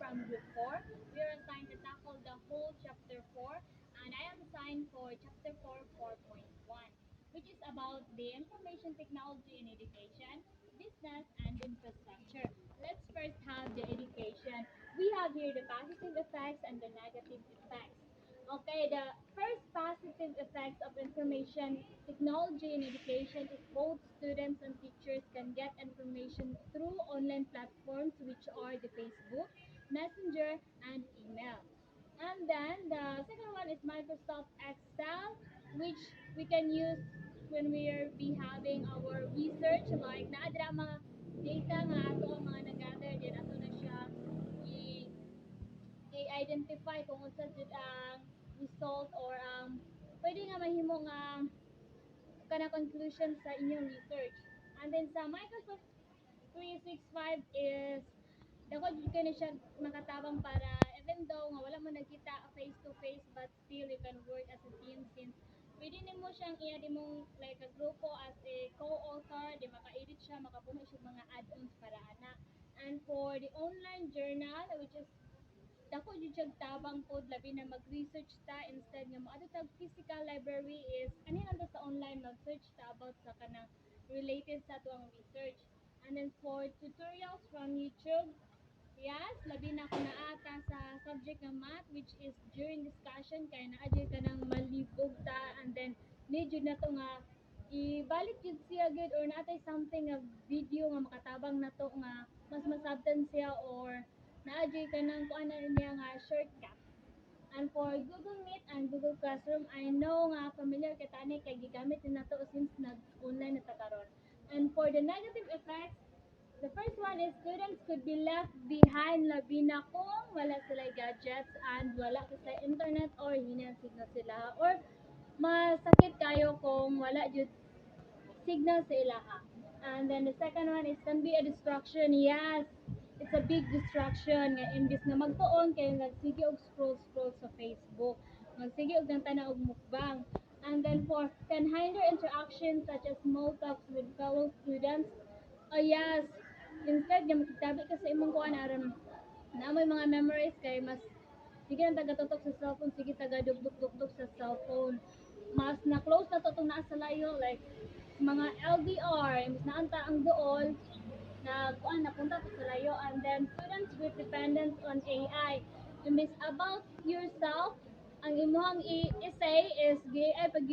from Group 4. We are assigned to tackle the whole Chapter 4, and I am assigned for Chapter 4 4.1, which is about the information technology in education, business, and infrastructure. Let's first have the education. We have here the positive effects and the negative effects. Okay, the first positive effects of information technology in education is both students and teachers can get information through online platforms which are the Facebook, Messenger, and email. And then the second one is Microsoft Excel, which we can use when we are be having our research like naadra mga data nga ato ang mga nag-gather din ato na siya i- i-identify kung unsa jud ang result or pwede nga mahimo nga kana conclusion sa inyong research. And then sa Microsoft 365 is dako jud kay na siya makatabang para even though nga wala mo nagkita face to face but still you can work as a team since pwede nimo siyang i-add mong like a grupo as a co-author, di maka-edit siya, makapuno siya mga add-ons para ana. And for the online journal which is dako jud siya tabang pod labi na mag-research ta instead nga moadto tag physical library is ani lang ta sa online mag-search ta about sa kanang related sa tuang research. And then for tutorials from YouTube, yes, labi na ko naata sa subject ng math which is during discussion kay naadyo ka nang malibog ta and then need jud na to nga ibalik jud siya good or natay something nga video nga makatabang na to nga mas masabtan siya or naadyo ka nang kuan na niya nga shortcut. And for Google Meet and Google Classroom, I know nga familiar ka tani kay gigamit din nato since nag-online na ta karon. And for the negative effects, the first one is students could be left behind labi na kung wala sila gadgets and wala sila internet or hina signal sila or masakit kayo kung wala jud signal sa ilaha. And then the second one is can be a distraction. Yes, it's a big distraction nga imbis nga magtuon kay nagsige og scroll sa Facebook, magsige og nang tanaw og mukbang. And then for can hinder interactions such as small talks with fellow students. Oh yes, instead nga makitabi ka sa imong kuan aron na may mga memories kay mas sige na taga-tutok sa cellphone, sige taga-dugdug-dugdug sa cellphone. Mas na-close na to itong naa sa layo, like mga LDR, imbis na anta ang dool, napunta to sa layo, and then students with dependence on AI. Imbis about yourself, ang imuhang i-say is AI pag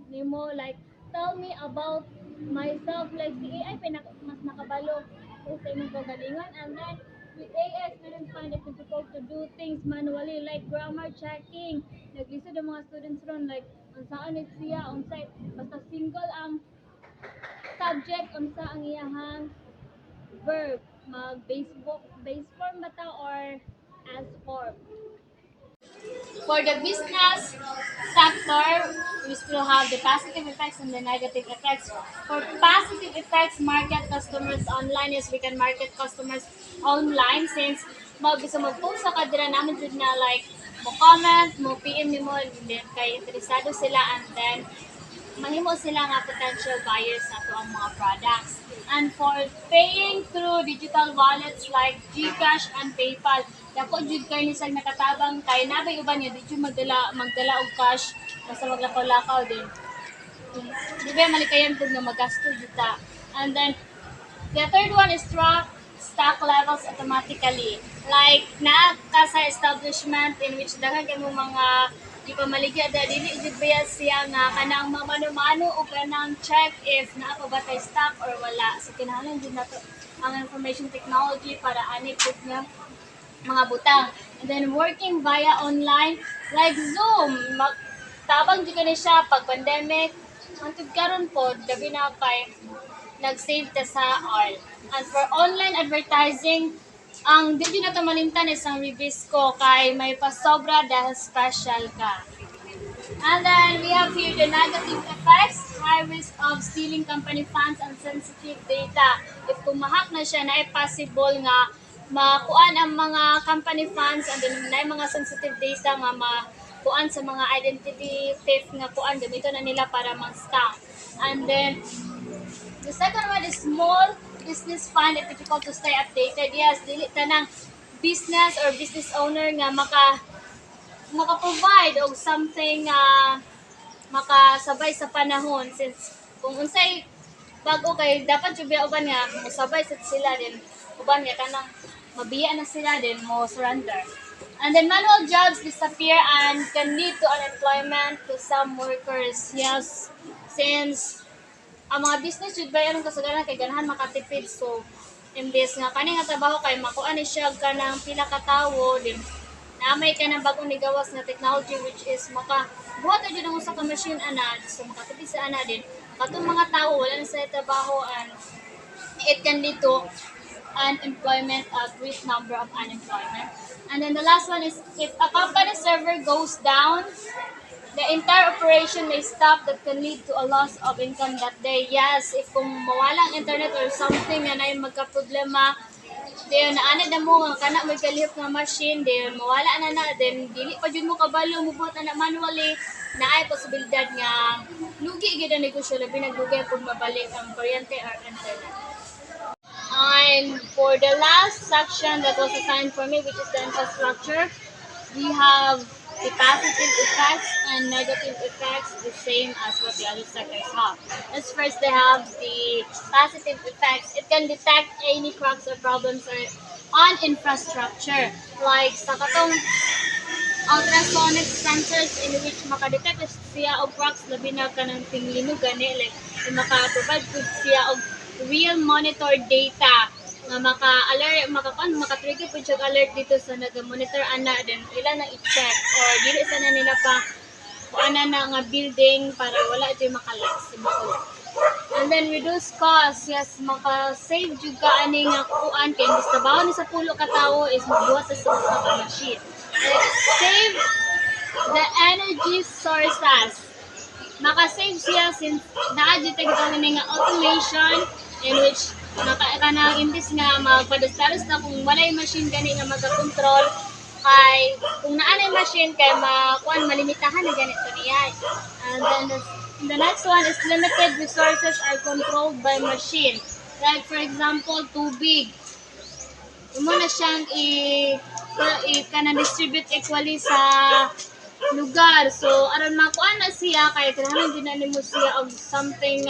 nimo like tell me about myself like si AI mas nakabalo sa imong kagalingon. And then with AI, students find it difficult to do things manually like grammar checking. Naglisod ang mga students ron like unsaan ni siya unsay basta single ang subject unsa ang iyahang verb mag base form bata or as form. For the business sector, we still have the positive effects and the negative effects. For positive effects, market customers online is we can market customers online since bisa mag-post sa kadira namin jud na like mo comment, mo PM nimo then kay interesado sila and then mahimo sila nga potential buyers sa ato ang mga products. And for paying through digital wallets like GCash and PayPal, dako jud kay ni sa nakatabang kay nabay uban nga di jud magdala og cash basta maglakaw-lakaw din. Di ba malikayan pud nga magasto jud ta. And then the third one is track stock levels automatically. Like na ka sa establishment in which daghan kay mo mga di pa maligya da dili jud bayad siya nga kanang mamano-mano o kanang check if naa pa ba tay stock or wala. So kinahanglan jud nato ang information technology para ani pud nga mga butang. And then working via online like Zoom. Tabang jud kani siya pag pandemic. Antud karon pod gabi na kay nag-save ta sa all. And for online advertising, ang di na to malimtan isang reviews ko kay may pasobra dahil special ka. And then we have here the negative effects, high risk of stealing company funds and sensitive data. If kumahak na siya, na possible nga makuan ang mga company funds and then na mga sensitive data nga makuan sa mga identity theft nga kuan gamito na nila para mag-scam. And then the second one is small business find it difficult to stay updated. Yes, dili tanang business or business owner nga maka-provide og something makasabay sa panahon, since kung unsay bago kay dapat jud uban nga mosabay sa sila din uban nga kanang mabiya na sila din mo surrender. And then manual jobs disappear and can lead to unemployment to some workers. Yes, since ang mga business jud ba anong kasagaran kay ganahan makatipid, so imbes nga kani nga trabaho kay makuha ni siya kanang pila ka tawo din naamay ka ng bagong nigawas na technology, which is maka buhat na dyan ang usa ka machine ana, so makatipid sa ana din katong mga tao wala na sa trabaho, and it can lead to unemployment, a great number of unemployment. And then the last one is if a company server goes down, the entire operation may stop, that can lead to a loss of income that day. Yes, if kung mawala ang internet or something na na yung magka-problema, then naanad na mo nga kana may kalihok nga machine, then mawala na then dili pa jud mo kabalo mubuhat na manually, na ay posibilidad nga lugi gyud ang negosyo, labi naglugay pag mabalik ang kuryente or internet. And for the last section that was assigned for me, which is the infrastructure, we have the positive effects and negative effects, the same as what the other sectors have. Let's first they have the positive effects. It can detect any cracks or problems or on infrastructure. Like sa katong ultrasonic sensors in which makadetect siya og cracks labi na kanang tinglinog gani, like maka-provide food siya og real monitor data nga maka-alert maka-trigger pud siya alert dito sa naga-monitor ana, then ila na i-check or dili sana nila pa kuana na nga building para wala jud makalas sa baul. And then reduce cost. Yes, maka-save jud ka ani nga kuan kay imbes trabaho ni sa pulo ka tawo is magbuhat sa usa ka machine. Save the energy sources. Maka-save siya since naa jud tag nga automation in which kanang imbis nga magpadastalos na kung walay machine gani nga maga-control, kay kung naa na machine kay makuan malimitahan na ganito niya. And then the next one is limited resources are controlled by machine. Like for example, tubig. Imo na siyang i-distribute equally sa lugar. So, aron makuha na siya, kaya kailangan din na mo siya og something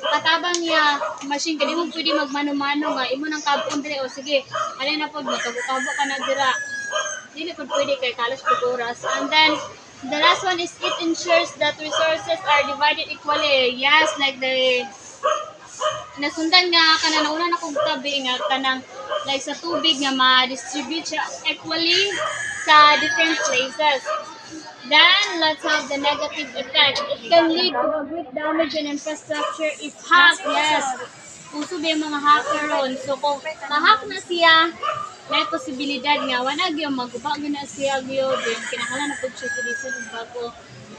katabang niya machine. Kaya mo pwede magmano-mano nga. Imo ng kabon dire, o sige, ano na po, magkabo ka na dira. Dili po pwede kay kalas po oras. And then, the last one is it ensures that resources are divided equally. Yes, like the nasundan nga kanang nauna na kog tabi nga kanang like sa tubig nga ma-distribute siya equally sa different places. Then let's have the negative effect. It can lead to a great damage in infrastructure if hacked. Yes. Kung sabi yung mga hacker ron. So kung ma-hack na siya, may posibilidad nga wala gyud maguba gyud na siya gyud, then kinahanglan na pud siya kilisan og bago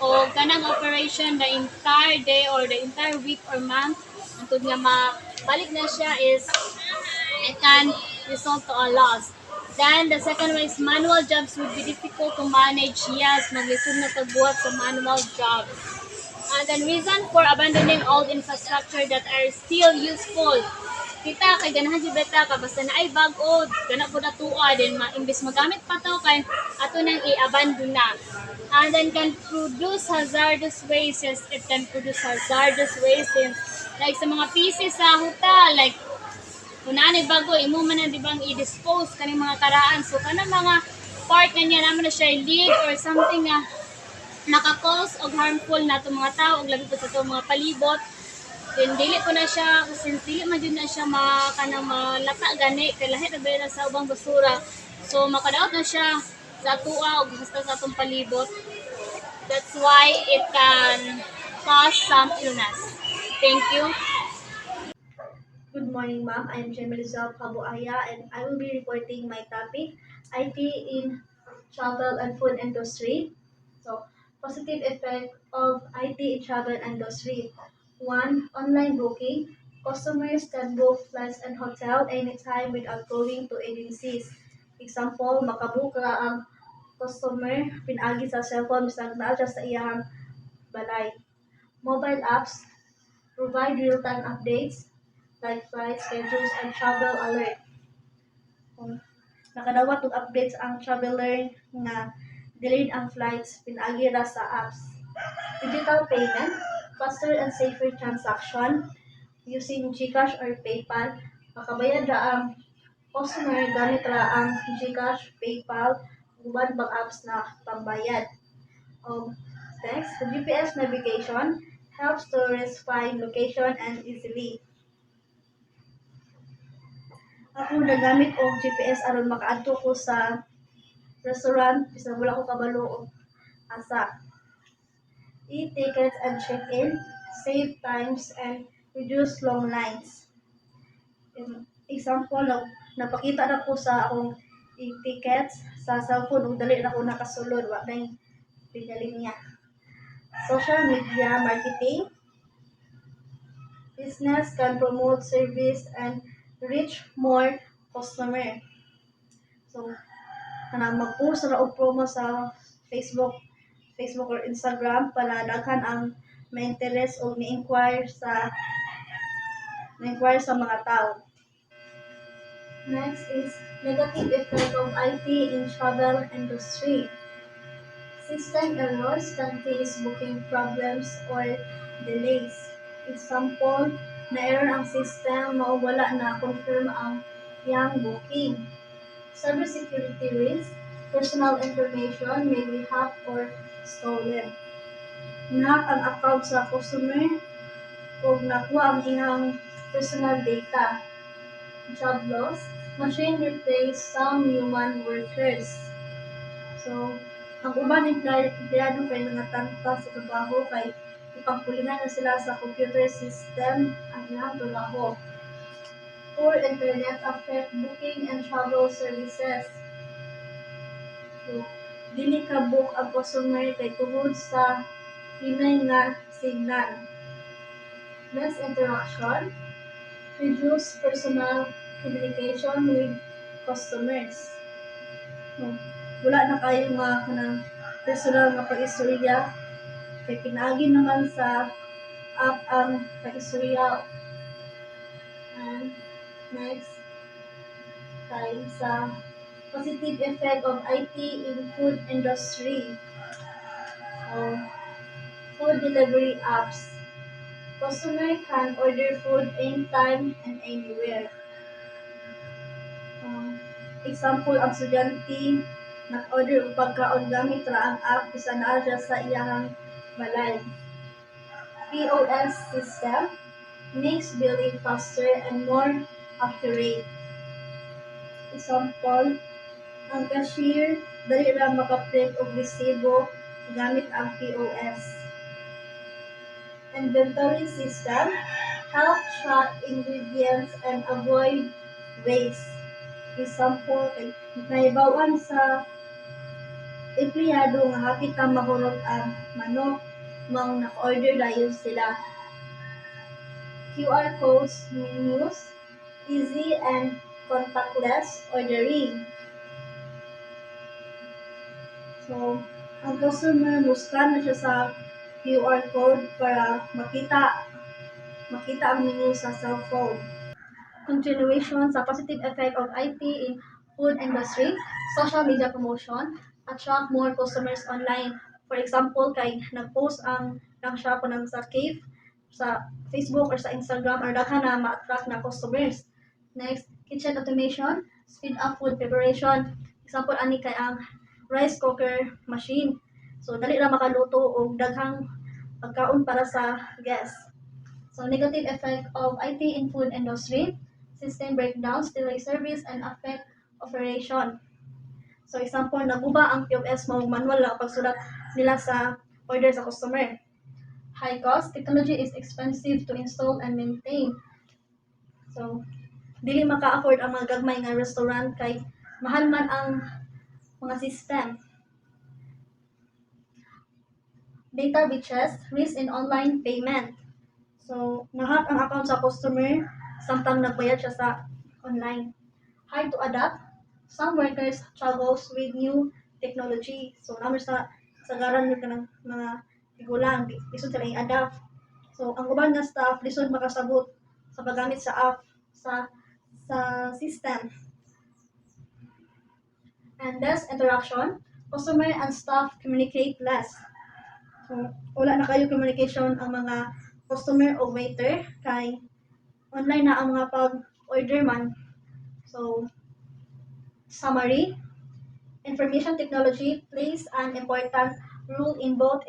o kanang operation the entire day or the entire week or month antod nga mabalik na siya is it can result to a loss. Then the second one is manual jobs would be difficult to manage. Yes, maglisod na tagbuhat sa manual jobs. And then reason for abandoning old infrastructure that are still useful. Kita kay ganahan jud beta ka basta naay bag-o gana pud atuwa din imbis magamit pa to kay ato nang i-abandon na. And then can produce hazardous waste. Yes, it can produce hazardous waste like sa mga pieces sa hotel, like kung naanay bago imo man na di bang i-dispose kaning mga karaan, so kanang mga part na niya naman na siya lead or something nga naka-cause og harmful na itong mga tao og labi po sa itong mga palibot, then dili ko na siya kasi dili man din na siya kanang malata gani kay lahi na ba sa ubang basura, so makadaot na siya sa tuwa og basta sa itong palibot. That's why it can cause some illness. Thank you. Good morning, ma'am. I am Jemelizal Pabuaya, and I will be reporting my topic, IT in travel and food industry. So, positive effect of IT in travel industry. One, online booking. Customers can book flights and hotel anytime without going to agencies. Example, makabook ra ang customer pinagi sa cellphone bisag naa siya sa iyang balay. Mobile apps provide real-time updates like flight schedules and travel alert. Nakadawat og updates ang traveler nga delayed ang flights pinaagi ra sa apps. Digital payment, faster and safer transaction using GCash or PayPal. Makabayad ra ang customer gamit ra ang GCash, PayPal, uban pang apps na pambayad. Next, the GPS navigation helps tourists find location and easily. Ako nagamit og GPS aron makaadto ko sa restaurant bisan wala ko kabalo og asa. E-tickets and check-in, save times and reduce long lines. Example, napakita na ko sa akong e-tickets sa cellphone ug dali na ko nakasulod wa na yung pinalinya. Social media marketing, business can promote service and reach more customer. So, kanang mag-post na og promo sa Facebook or Instagram para daghan ang ma-interest o ma-inquire sa mga tao. Next is negative effect of IT in travel industry. System errors can cause booking problems or delays. Example, na-error ang system, mawala na confirm ang iyang booking. Cybersecurity risk, personal information may be hacked or stolen. Na-hack ang account sa customer o nakuha ang iyang personal data. Job loss, machine replace some human workers. So, ang uban empleyado kay nangatanta sa trabaho kay ipangpulingan na sila sa computer system ang ilang trabaho. Poor internet affect booking and travel services. So, dili ka book ang customer kay tungod sa hinay nga signal. Less interaction, reduce personal communication with customers. So, wala na kayo mga kanang personal nga pag-istorya kay pinaagi naman sa app ang pag-istorya. And next tayo sa positive effect of IT in food industry. So, food delivery apps. Customer can order food anytime and anywhere. Example, ang estudyante nag-order og pagkaon gamit ra ang app bisan naa siya sa iyang balay. POS system makes billing faster and more accurate. Example, ang cashier dali ra maka-print og resibo gamit ang POS. Inventory system help track ingredients and avoid waste. Example, naibawan sa empleyado nga hapit ang mahurot ang manok, mao naka-order dayon sila. QR codes, menus, easy and contactless ordering. So, ang customer mo-scan na siya sa QR code para makita ang menu sa cellphone. Continuation sa positive effect of IT in food industry, social media promotion, attract more customers online. For example, kay nag-post ang shop ng sa cave sa Facebook or sa Instagram or daghan na ma-attract na customers. Next, kitchen automation, speed up food preparation. Example ani kay ang rice cooker machine. So dali ra makaluto og daghang pagkaon para sa guests. So negative effect of IT in food industry, system breakdowns, delay service, and affect operation. So example, naguba ang POS mo manual lang pagsulat nila sa order sa customer. High cost, technology is expensive to install and maintain. So, dili maka-afford ang mga gagmay nga restaurant kay mahal man ang mga system. Data breaches, risk in online payment. So, nahack ang account sa customer samtang nagbayad siya sa online. Hard to adapt. Some workers struggles with new technology. So, naman sa garan ka ng mga tigulang, lisod sila i-adapt. So, ang uban nga staff, lisod makasabot sa paggamit sa app, sa system. and less interaction, customer and staff communicate less. So, wala na kayo communication ang mga customer o waiter kay online na ang mga pag-order man. So, summary, information technology plays an important role in both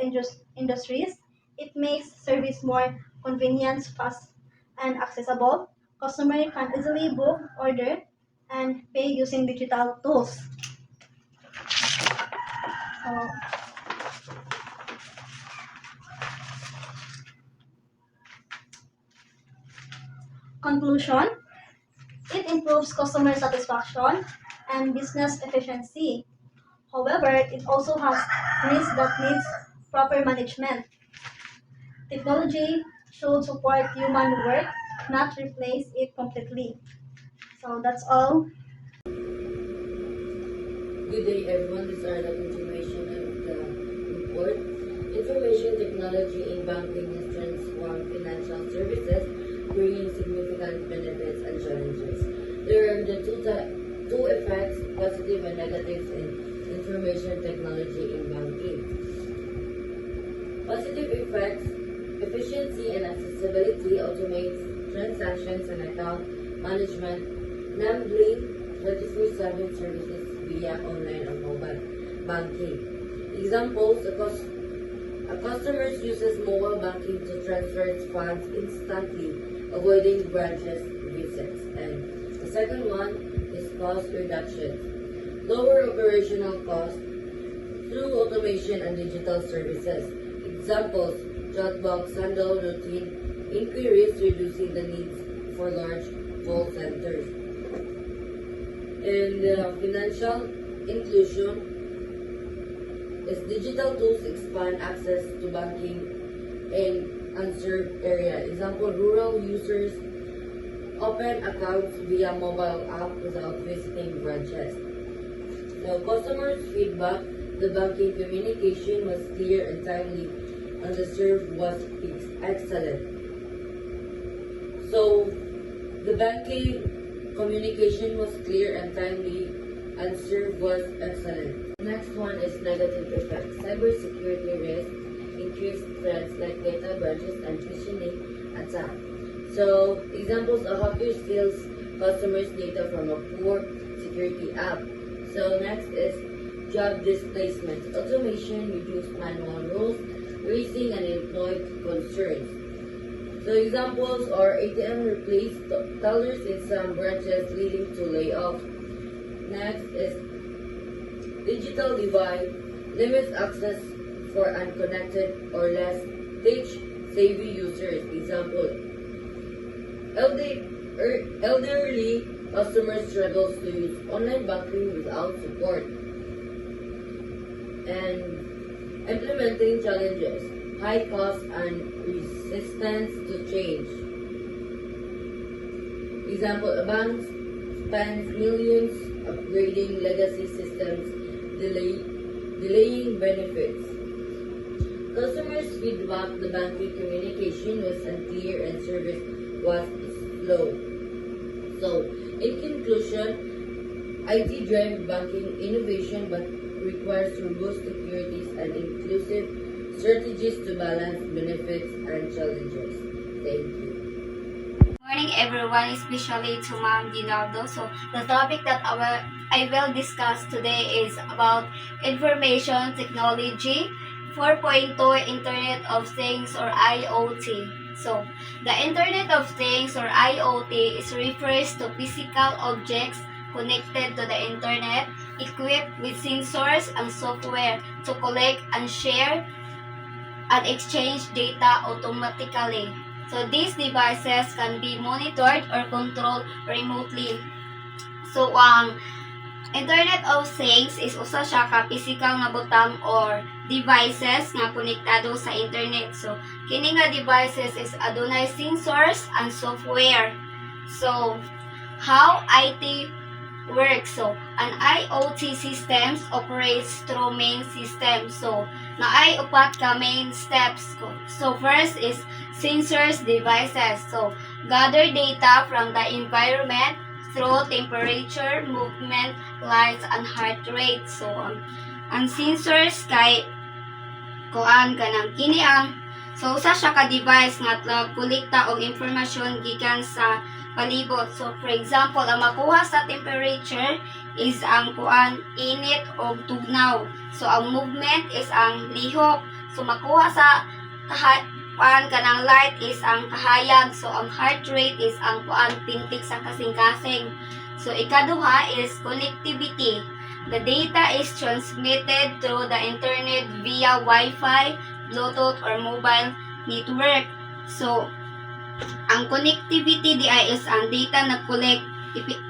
industries. It makes service more convenient, fast, and accessible. Customer can easily book, order, and pay using digital tools. So, conclusion, it improves customer satisfaction and business efficiency. However, it also has risks that needs proper management. Technology should support human work, not replace it completely. So that's all. Good day, everyone. This is our continuation of the report. Information technology in banking has transformed financial services, bringing significant benefits and challenges. There are the two effects, positive and negatives, in information technology in banking. Positive effects: efficiency and accessibility, automates transactions and account management, enabling 24/7 services via online or mobile banking. Examples: a customer uses mobile banking to transfer its funds instantly, avoiding branches visits. And the second one is cost reduction. Lower operational costs through automation and digital services. Examples: chatbots handle routine inquiries, reducing the needs for large call centers. And financial inclusion is digital tools expand access to banking in unserved area. Example: rural users open accounts via mobile app without visiting branches. Now, customers' feedback: the banking communication was clear and timely, and the serve was excellent. So, the banking communication was clear and timely, and serve was excellent. Next one is negative effects. Cybersecurity risk, increased threats like data breaches and phishing attack. So, examples: a hacker steals customers' data from a poor security app. So, next is job displacement. Automation reduced manual roles, raising unemployed concerns. So examples are ATM replaced tellers in some branches, leading to layoffs. Next is digital divide, limits access for unconnected or less tech-savvy users. Example: elderly customers struggles to use online banking without support. And implementing challenges: high cost and resistance to change. Example: a bank spends millions upgrading legacy systems, delaying benefits. Customers' feedback: the banking communication was unclear and service was slow. So, in conclusion, IT drives banking innovation but requires robust securities and inclusive strategies to balance benefits and challenges. Thank you. Morning everyone, especially to Ma'am Dinaldo. So the topic that I will discuss today is about information technology 4.2, Internet of Things or IoT. So the Internet of Things or IoT refers to physical objects connected to the internet, equipped with sensors and software to collect and share and exchange data automatically. So these devices can be monitored or controlled remotely. So Internet of Things is usa siya ka physical nga butang or devices nga konektado sa internet. So kini nga devices is adunay sensors and software. So how IT works? So an IoT systems operates through main systems. So naay upat ka main steps. So first is sensors devices. So gather data from the environment through temperature, movement, lights, and heart rate. So, ang sensors kay kuan kanang kini ang so usa siya ka device nga nagkolekta og impormasyon gikan sa palibot. So for example, ang makuha sa temperature is ang kuan init o tugnaw. So ang movement is ang lihok. So makuha sa kuan kanang light is ang kahayag. So ang heart rate is ang kuan pintik sa kasing-kasing. So ikaduha is connectivity. The data is transmitted through the internet via Wi-Fi, Bluetooth, or mobile network. So, ang connectivity di ay is ang data na collect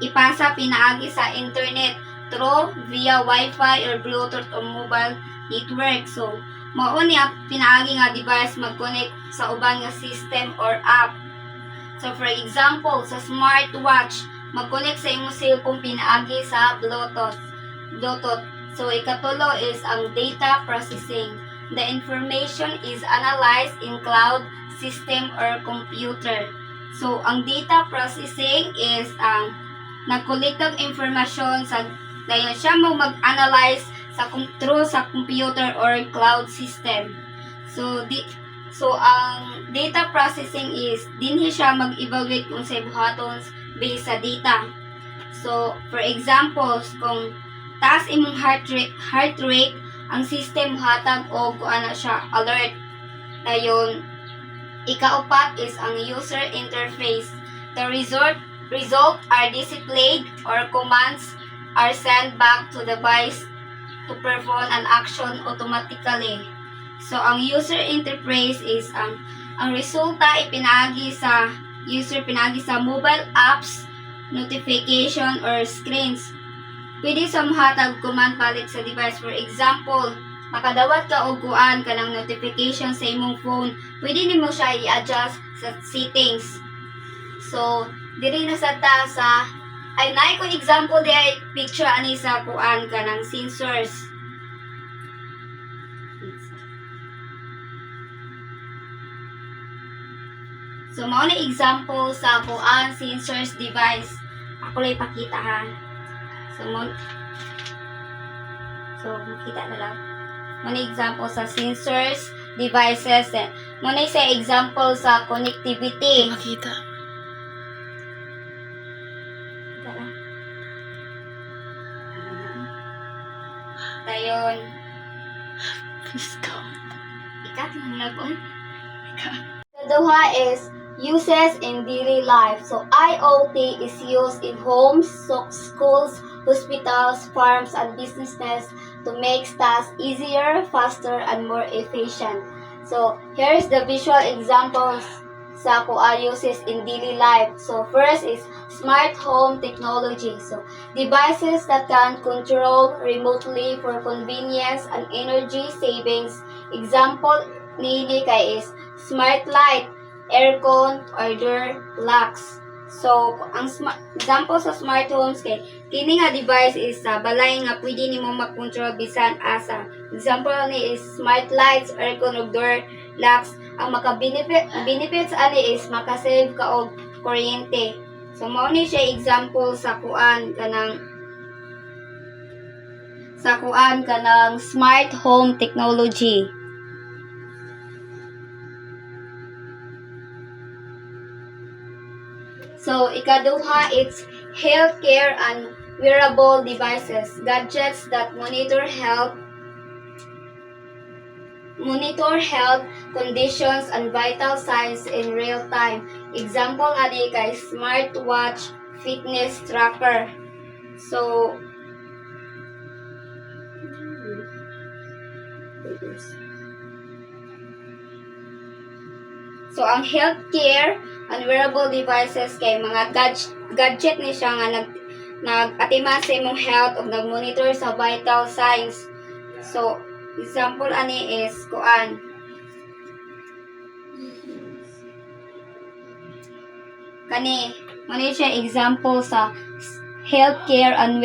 ipasa pinaagi sa internet through via Wi-Fi or Bluetooth or mobile network. So, mao niya pinaagi nga device mag-connect sa uban nga system or app. So, for example, sa smartwatch, mag-connect sa imong cellphone pinaagi sa Bluetooth. So, ikatulo is ang data processing. The information is analyzed in cloud system or computer. So, ang data processing is ang nagkolekta informasyon sa dayon siya mo mag-analyze through sa computer or cloud system. So, ang data processing is dinhi siya mag-evaluate kung sa buhaton based sa data. So, for example, kung taas imong heart rate, ang system hatag o kuana siya alert. Dayon ikaupat is ang user interface. The result are displayed or commands are sent back to the device to perform an action automatically. So ang user interface is ang resulta ipinaagi sa user pinagi sa mobile apps, notification or screens. Pwede sa mahatag command palit sa device. For example, makadawat ka og kuan kanang notification sa imong phone, pwede nimo siya i-adjust sa settings. So, diri na sa ay naay ko example di ay picture ani sa kuan kanang sensors. So, mao ni example sa kuan sensors device. Ako lang ipakita ha. So, makita na lang. Muna example sa sensors, devices. Muna sa example sa connectivity. Makita. Dayon. Please go. Ikat lang lagon. The duha is uses in daily life. So, IoT is used in homes, schools, hospitals, farms, and businesses to make tasks easier, faster, and more efficient. So, here's the visual examples sa uses in daily life. So, first is smart home technology. So, devices that can control remotely for convenience and energy savings. Example nili kay is smart light, aircon, or door locks. So, ang example sa smart homes kay kini nga device is balay nga pwede nimo mag-control bisan asa. Example ni is smart lights, aircon, ug door locks. Ang benefits ani is makasave ka og kuryente. So, mao ni siya example sa kuan kanang smart home technology. So, ikaduha, it's healthcare and wearable devices, gadgets that monitor health conditions and vital signs in real time. Example ani kay smartwatch, fitness tracker. So, ang healthcare and wearable devices kay mga gadget ni siya nga nag-atima sa imong health o nag-monitor sa vital signs. So, example ani is kuan. Mani siya example sa healthcare and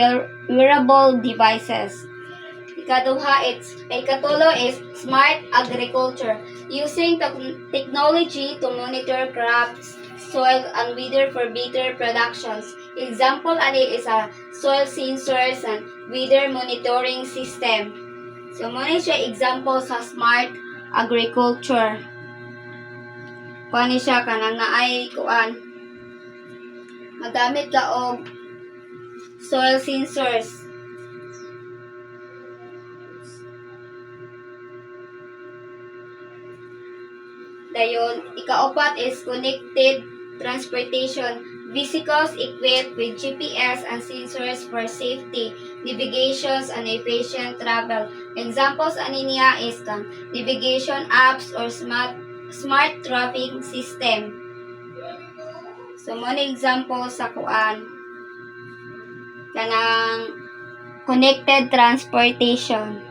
wearable devices. Ikatulo is smart agriculture. Using technology to monitor crops, soil and weather for better productions. Example ani is a soil sensors and weather monitoring system. So mo ni siya example sa smart agriculture. Kuan ni siya kanang naay kuan. Magamit ka og soil sensors. Dayon, ikaapat is connected transportation. Vehicles equipped with GPS and sensors for safety, navigations, and efficient travel. Examples ani niya is navigation apps or smart traffic system. So, mo ni example sa kuan kanang connected transportation.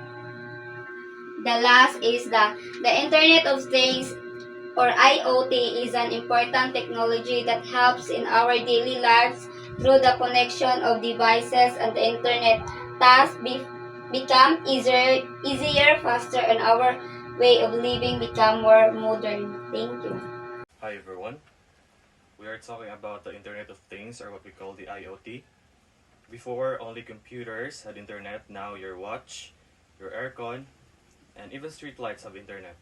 The last is the Internet of Things or IoT is an important technology that helps in our daily lives through the connection of devices and the internet. Tasks become easier, faster, and our way of living become more modern. Thank you. Hi everyone. We are talking about the Internet of Things, or what we call the IoT. Before, only computers had internet. Now your watch, your aircon, and even streetlights have internet.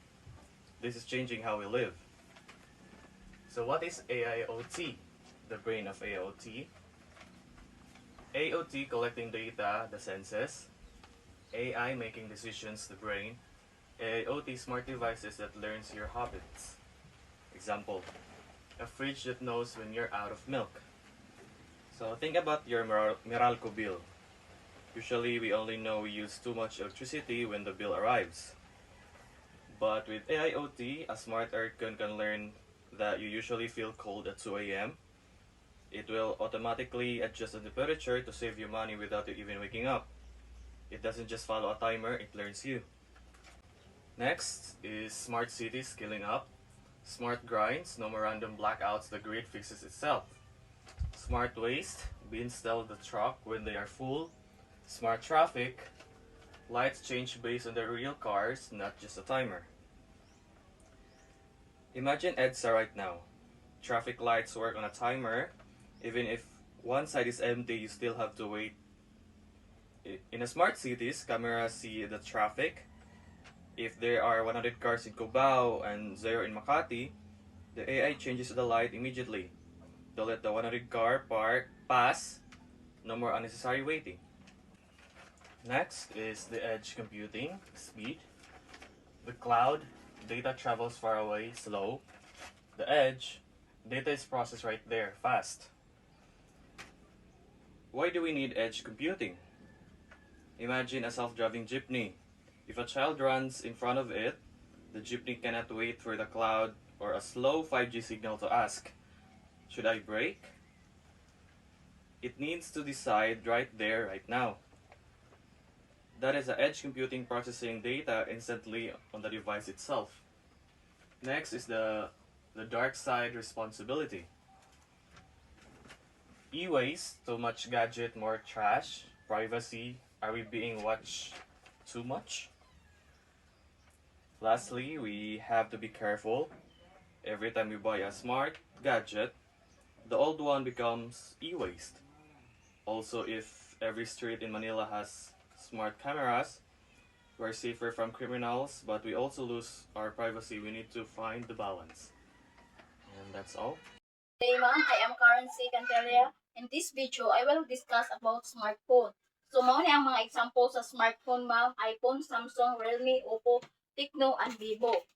This is changing how we live. So what is AIoT? The brain of AIoT. AOT collecting data, the senses. AI making decisions, the brain. AIoT smart devices that learns your habits. Example, a fridge that knows when you're out of milk. So think about your Meralco bill. Usually we only know we use too much electricity when the bill arrives. But with AIoT, a smart aircon can learn that you usually feel cold at 2 a.m. It will automatically adjust the temperature to save you money without you even waking up. It doesn't just follow a timer, it learns you. Next is smart cities scaling up. Smart grinds, no more random blackouts, the grid fixes itself. Smart waste, bins tell the truck when they are full. Smart traffic, lights change based on the real cars, not just a timer. Imagine EDSA right now. Traffic lights work on a timer. Even if one side is empty, you still have to wait. In a smart cities, cameras see the traffic. If there are 100 cars in Cubao and 0 in Makati, the AI changes the light immediately. They'll let the 100 car pass. No more unnecessary waiting. Next is the edge computing, speed. The cloud, data travels far away, slow. The edge, data is processed right there, fast. Why do we need edge computing? Imagine a self-driving jeepney. If a child runs in front of it, the jeepney cannot wait for the cloud or a slow 5G signal to ask, should I brake? It needs to decide right there, right now. That is the edge computing processing data instantly on the device itself. Next is the dark side responsibility. E-waste, too much gadget, more trash. Privacy, are we being watched too much? Lastly, we have to be careful. Every time we buy a smart gadget, the old one becomes e-waste. Also, if every street in Manila has smart cameras, we're safer from criminals, but we also lose our privacy. We need to find the balance. And that's all. Hey ma'am, I am Karen C. Cantelia. In this video, I will discuss about smartphone. So, mao ni ang mga example sa smartphone ma'am, iPhone, Samsung, Realme, Oppo, Tecno, and Vivo.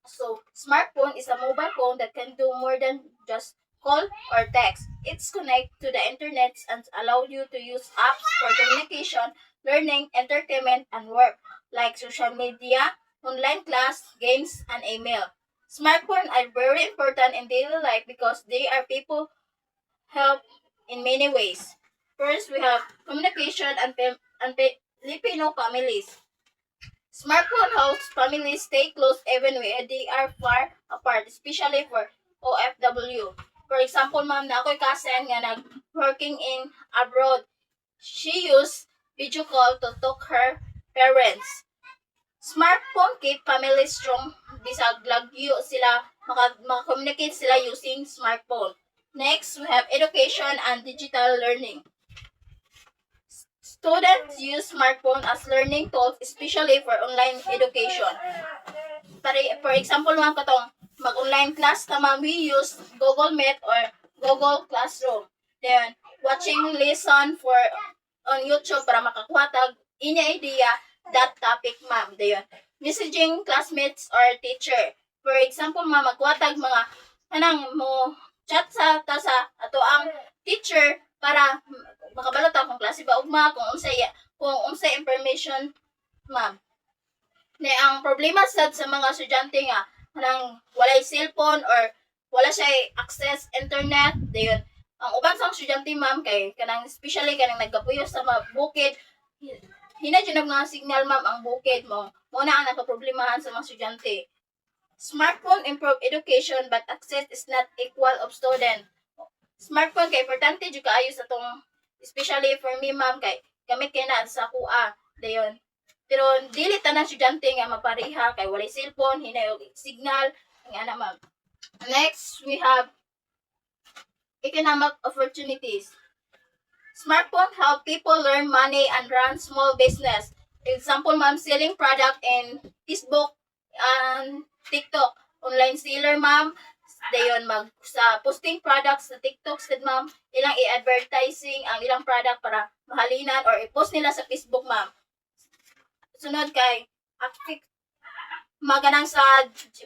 So, smartphone is a mobile phone that can do more than just call or text. It's connect to the internet and allow you to use apps for communication, learning, entertainment, and work, like social media, online class, games, and email. Smartphones are very important in daily life because they are people help in many ways. First, we have communication and Filipino families. Smartphone helps families stay close even when they are far apart, especially for OFW. For example, ma'am, na ako'y cousin nga nag-working in abroad. She used video call to talk her parents. Smartphone keep families strong bisag lagyo sila maka-communicate sila using smartphone. Next, we have education and digital learning. Students use smartphone as learning tools, especially for online education. For example, ma'am, katong mag-online class na ma'am, we use Google Meet or Google Classroom. Then, watching lesson on YouTube para makakuha tag inya idea that topic, ma'am. Dayon. Messaging classmates or teacher. For example, ma'am, magkuha tag mga mo chat sa ato ang teacher para makabalo ta kung klase ba ugma, kung unsay information, ma'am. Na ang problema sad sa mga estudyante nga kanang walay cellphone or wala siya access internet, dayon. Ang uban sa estudyante, ma'am, kay kanang especially kanang nagkapuyo sa mga bukid, hinadyo mga signal, ma'am, ang bukid mo na ang nakaproblemahan sa mga estudyante. Smartphone improve education but access is not equal of student. Smartphone kay importante jud kaayo sa tong, especially for me, ma'am, kay gamit kay na sa kuha, dayon. Pero dili tanan estudyante nga mapareha kay walay cellphone, hinay og signal nga na, ma'am. Next, we have economic opportunities. Smartphone help people learn money and run small business. Example, ma'am, selling product in Facebook and TikTok. Online seller, ma'am, dayon sa posting products sa TikTok, ma'am, ilang i-advertising ang ilang product para mahalinan or i-post nila sa Facebook, ma'am. Sunod kay maganang sa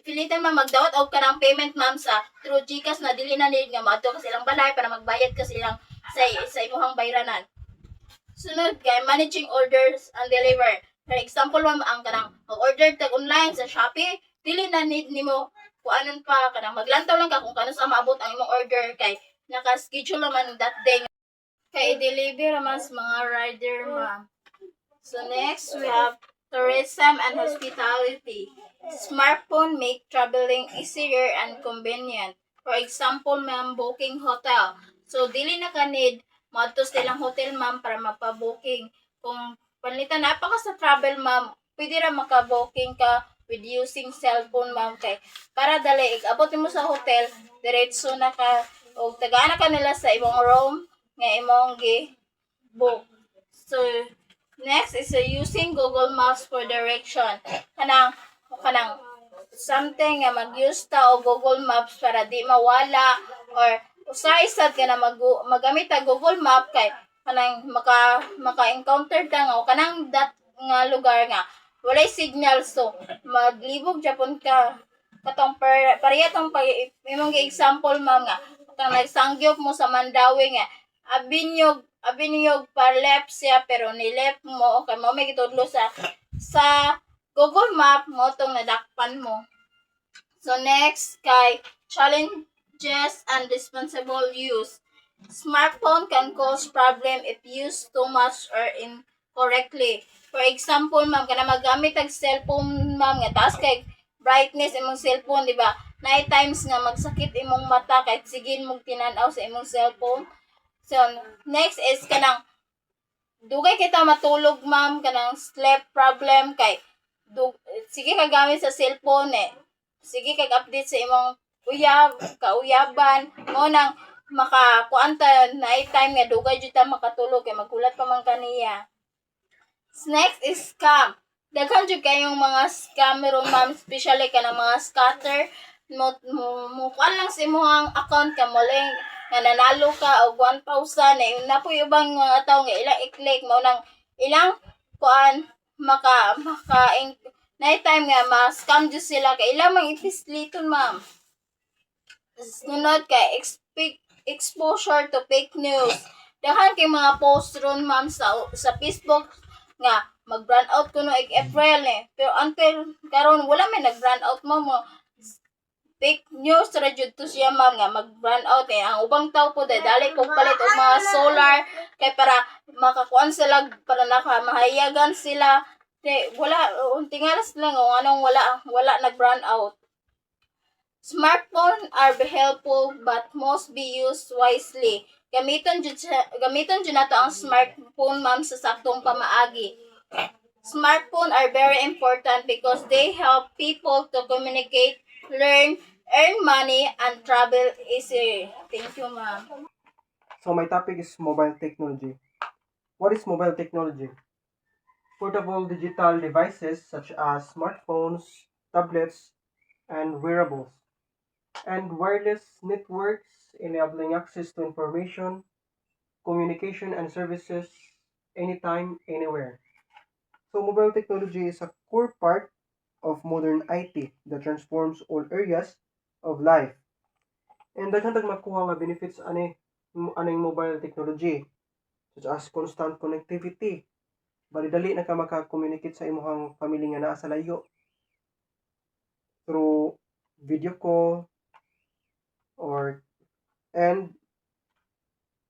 pilitan, ma'am, magdawat og kanang payment, ma'am, sa through GCash na dili na need nga madto ka silang balay para magbayad ka silang sa imong bayranan. Sunod kay managing orders and deliver. For example, ma'am, ang kanang mag-order tag online sa Shopee, dili na need nimo kuanon pa kanang maglantaw lang ka kung kano sa maabot ang imong order kay naka-schedule naman that day kay i-deliver naman sa mga rider, ma'am. So next, we have tourism and hospitality. Smartphone make traveling easier and convenient. For example, ma'am, booking hotel. So dili na ka need madto silang hotel, ma'am, para mapa-booking. Kung palitan na pa ka sa travel, ma'am, pwede ra maka-booking ka with using cellphone, ma'am, kay para dali abot mo sa hotel diretso na ka o tagaan ka nila sa imong room nga imong gi-book. So next is using Google Maps for direction. Kanang something nga mag-use ta og Google Maps para di mawala or usa-isa ka na magamit ta Google Map kay kanang maka-encounter ka nga o kanang that nga lugar nga walay signal, so maglibog japon ka katong pareha tong imong example, ma'am, nga katong nagsangyop mo sa Mandawi nga abinyog pa left siya pero ni left mo kay mo may gitudlo sa Google Map mo tong nadakpan mo. So next kay challenges and responsible use. Smartphone can cause problem if used too much or incorrectly. For example, ma'am, kana magamit ang cellphone, ma'am, nga taas kay brightness imong cellphone, di ba? Night times nga magsakit imong mata kahit sigin mong tinanaw sa imong cellphone. So, next is kanang dugay kita matulog, ma'am, kanang sleep problem kay sige ka gamit sa cellphone sige kag update sa imong kauyaban mo nang makakuanta night time nga dugay jud ta makatulog kay magulat pa man kaniya. Next is scam. Daghan jud kayong mga scammer, ma'am, especially kanang mga scatter mo kuan lang sa imong account ka mo lang nga nanalo ka og 1,000 na po ubang mga tao nga ilang i-click mo nang ilang kuan maka night time nga ma-scam jud sila kay ilang mang ipisliton, ma'am. Sunod kay exposure to fake news. Daghan kay mga post ron, ma'am, sa Facebook nga mag-brand out kuno April pero until karon wala may nag-brand out mo fake news ra jud to siya, ma'am, nga mag-brand out kay ang ubang tao po dali ko palit og mga solar kay para makakuan sila para nakamahayagan sila kay wala tingalas lang o anong wala nag-brand out. Smartphone are helpful but must be used wisely. Gamiton jud nato ang smartphone, ma'am, sa saktong pamaagi. Smartphone are very important because they help people to communicate, learn, earn money, and travel easy. Thank you, ma'am. So my topic is mobile technology. What is mobile technology? Portable digital devices such as smartphones, tablets, and wearables, and wireless networks enabling access to information, communication, and services anytime, anywhere. So mobile technology is a core part of modern IT that transforms all areas of life. And daghan tag makuha nga benefits aning mobile technology such as constant connectivity. Bali dali na ka maka-communicate sa imong family nga naa sa layo through video call or and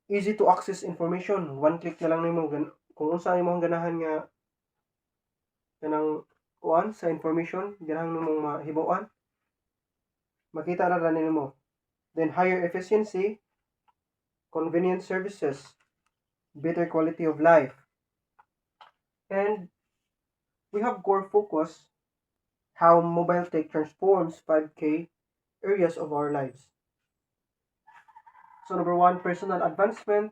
easy to access information. One click na lang nimo kung unsa imong ganahan nga kanang kuan sa information, ganahan nimong mahibaw-an, makita ra nimo. Then higher efficiency, convenient services, better quality of life. And we have core focus how mobile tech transforms 5K areas of our lives. So number one, personal advancement.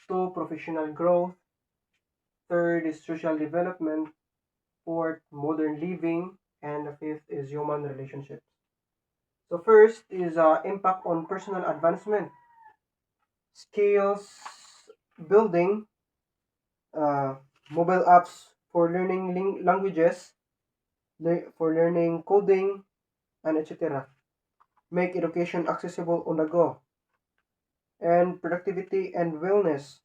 Two, professional growth. Third is social development. Fourth, modern living. And the fifth is human relationships. So first is impact on personal advancement. Skills building, uh, mobile apps for learning languages, for learning coding, and etc. Make education accessible on the go. And productivity and wellness,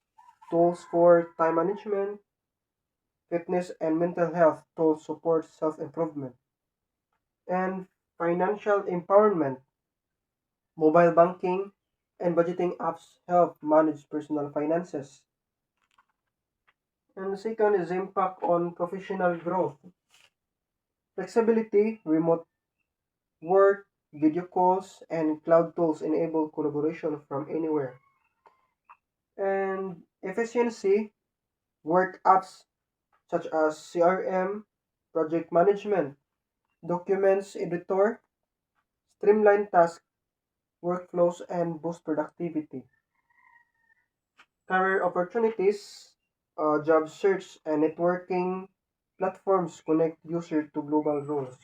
tools for time management, fitness and mental health, tools support self-improvement. And financial empowerment, mobile banking and budgeting apps help manage personal finances. And the second is impact on professional growth. Flexibility, remote work, video calls, and cloud tools enable collaboration from anywhere. And efficiency, work apps such as CRM, project management, documents editor, streamline task workflows, and boost productivity. Career opportunities, job search, and networking platforms connect user to global roles.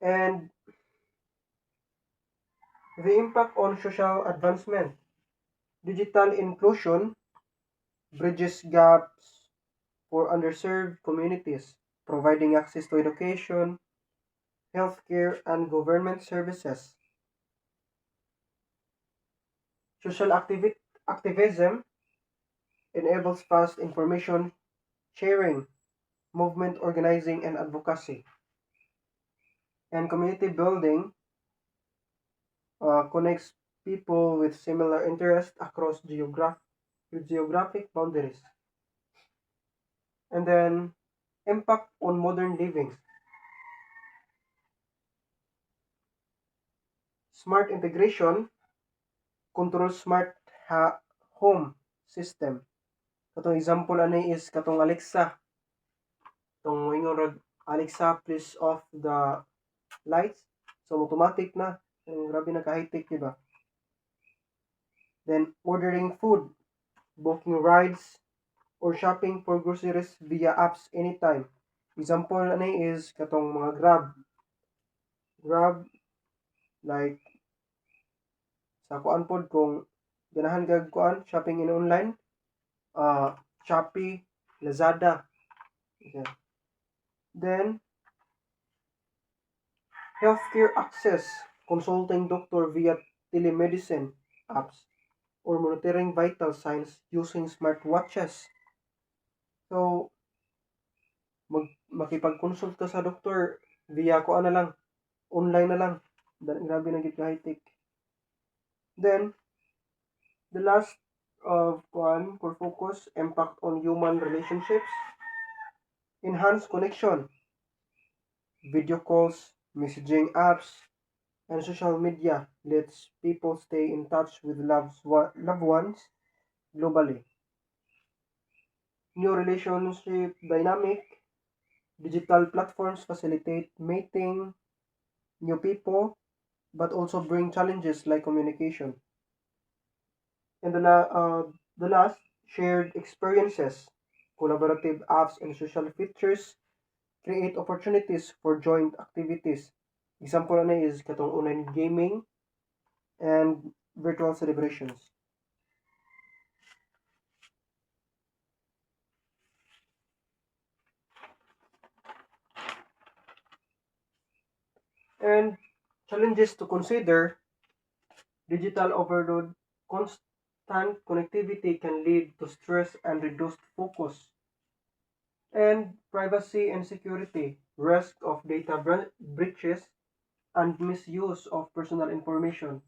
And the impact on social advancement, digital inclusion bridges gaps for underserved communities, providing access to education, healthcare, and government services. Social activism enables fast information sharing, movement organizing, and advocacy. And community building connects people with similar interests across geographic boundaries. And then impact on modern living. Smart integration controls smart home system. Katong example ani is katong Alexa. Katong moingon rag Alexa, please off the lights. So automatic na. Grabe na ka-high-tech, di ba? Then ordering food, booking rides, or shopping for groceries via apps anytime. Example ani is katong mga Grab. Grab like sa kuan pod kung ganahan kag kuan shopping in online, Shopee, Lazada. Okay. Then healthcare access, consulting doctor via telemedicine apps or monitoring vital signs using smartwatches. So makipag-consult ka sa doktor via kuan na lang, online na lang. Grabe na gid ka high-tech. Then the last of kuan for focus, impact on human relationships, enhance connection, video calls, messaging apps, and social media lets people stay in touch with loved ones globally. New relationship dynamic, digital platforms facilitate mating, new people, but also bring challenges like communication. And the last, shared experiences, collaborative apps, and social features create opportunities for joint activities. Example na is katong online gaming and virtual celebrations. And challenges to consider: digital overload, constant connectivity can lead to stress and reduced focus. And privacy and security, risk of data breaches and misuse of personal information.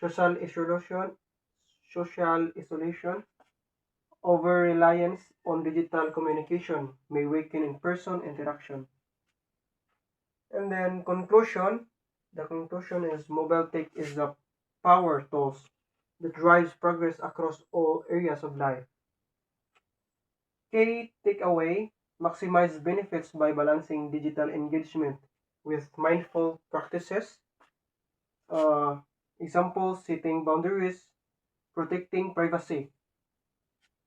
Social isolation, social isolation, over reliance on digital communication may weaken in-person interaction. And then conclusion, the conclusion is mobile tech is a power tools that drives progress across all areas of life. Key takeaway, maximize benefits by balancing digital engagement with mindful practices. Uh, Example, setting boundaries, protecting privacy.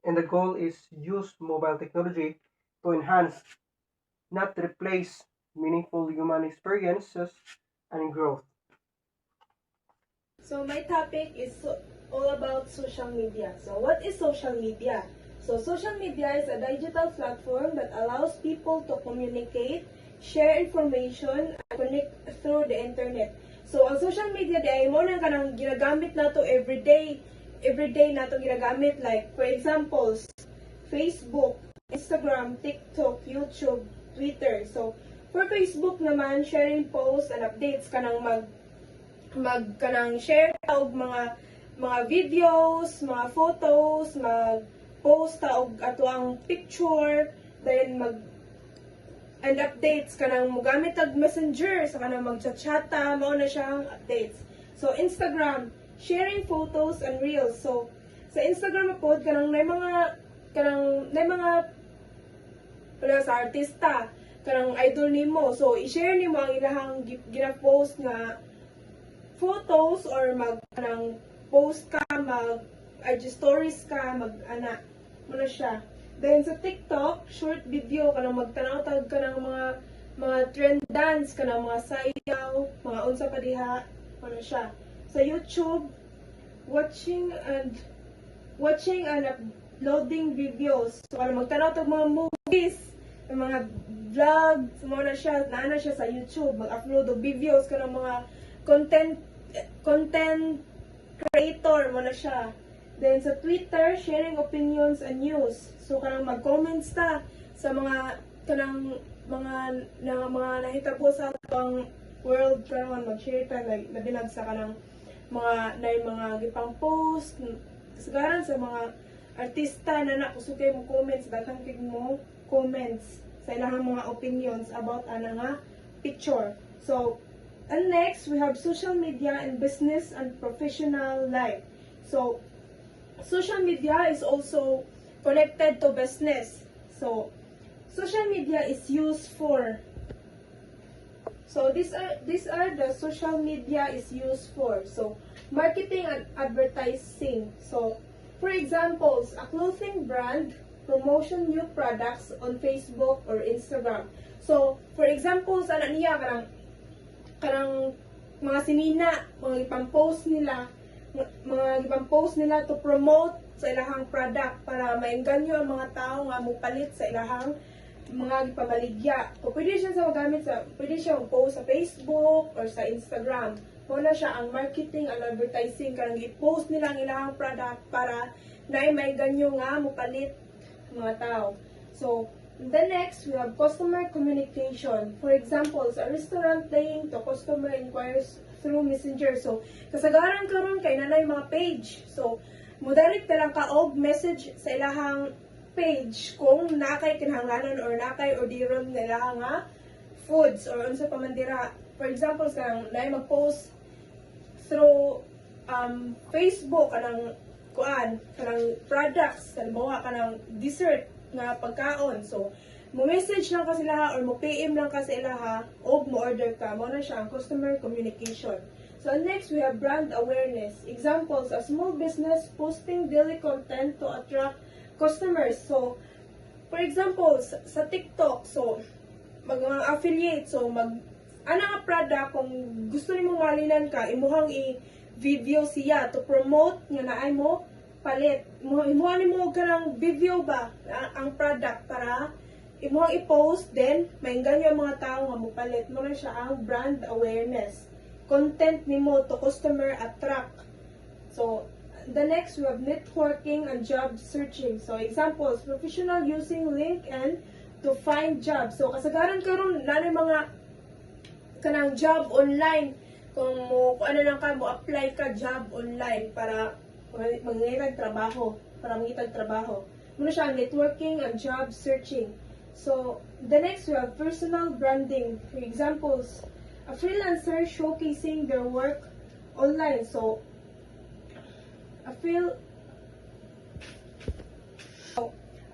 And the goal is use mobile technology to enhance, not replace, meaningful human experiences and growth. So my topic is all about social media. So what is social media? So social media is a digital platform that allows people to communicate, share information, and connect through the internet. So ang social media di ay mo nang kanang ginagamit nato everyday nato ginagamit, like for examples, Facebook, Instagram, TikTok, YouTube, Twitter. So for Facebook naman, sharing posts and updates kanang kanang share ta og mga videos, mga photos, mag-post ta og ato ang picture, then and updates kanang mogamit tag messenger sa kanang magchat-chata, mao na siyang updates. So Instagram, sharing photos and reels. So sa Instagram pod kanang nay mga wala sa artista, kanang idol nimo. So i-share nimo ang ilahang gina-post nga photos or kanang post ka, IG stories ka, ana mo na siya. Then sa TikTok, short video kanang magtanaw-tag ka ng mga trend dance kanang mga sayaw, mga unsa pa diha, ano siya. Sa YouTube, watching and uploading videos. So kanang magtanaw-tag mga movies, mga vlog, mo na siya, naana siya sa YouTube, mag-upload og videos kanang mga content creator mo na siya. Then sa Twitter, sharing opinions and news. So kanang mag-comments ta sa mga nahitabo sa atong world karon, mag-share ta like nabinag sa kanang mga gipang post kasagaran sa mga artista na kusugay mo comments, daghang kig mo comments sa ilang mga opinions about ana nga picture. So and next, we have social media in business and professional life. So, social media is also connected to business. So, social media is used for. So, these are the social media is used for. So, marketing and advertising. So, for examples, a clothing brand promotion new products on Facebook or Instagram. So, for examples, ano niya kanang mga sinina, mga ipang-post nila to promote sa ilahang product para maengganyo ang mga tao nga mupalit sa ilahang mga ipamaligya. O pwede siya mag-post sa Facebook or sa Instagram. Muna siya ang marketing and advertising, kanang i-post nila ang ilahang product para maengganyo nga mupalit mga tao. So, the next, we have customer communication. For example, sa restaurant playing to customer inquiries through Messenger. So, kasagaran karon kay nanay mga page. So, mo-direct lang ka og message sa ilahang page kung nakay kinahanglanon or nakay orderon nila nga foods or unsa pa man dira. For example, sa nanay mag-post through Facebook kanang products, halimbawa kanang dessert nga pagkaon. So, mo-message lang ka sila or mo-PM lang ka sa ilaha o mo-order ka. Mao na siya ang customer communication. So next, we have brand awareness. Examples, a small business posting daily content to attract customers. So, for example, sa TikTok, so, mga affiliate, so, ana nga product, kung gusto nimo malinan ka, imuhang i-video siya to promote nga naay mo palit. Imuhang nimo kanang video ba ang product para imuhang i-post, then maingganyo ang mga tao nga mo palit. Mo na siya ang brand awareness. Content nimo to customer attract. So, the next, we have networking and job searching. So, examples, professional using LinkedIn to find jobs. So, kasagaran karon nanay mga kanang job online. Kung ano lang ka, mo apply ka job online para mangitag trabaho. Muna siya, networking and job searching. So, the next, we have personal branding. For examples, a freelancer showcasing their work online. So,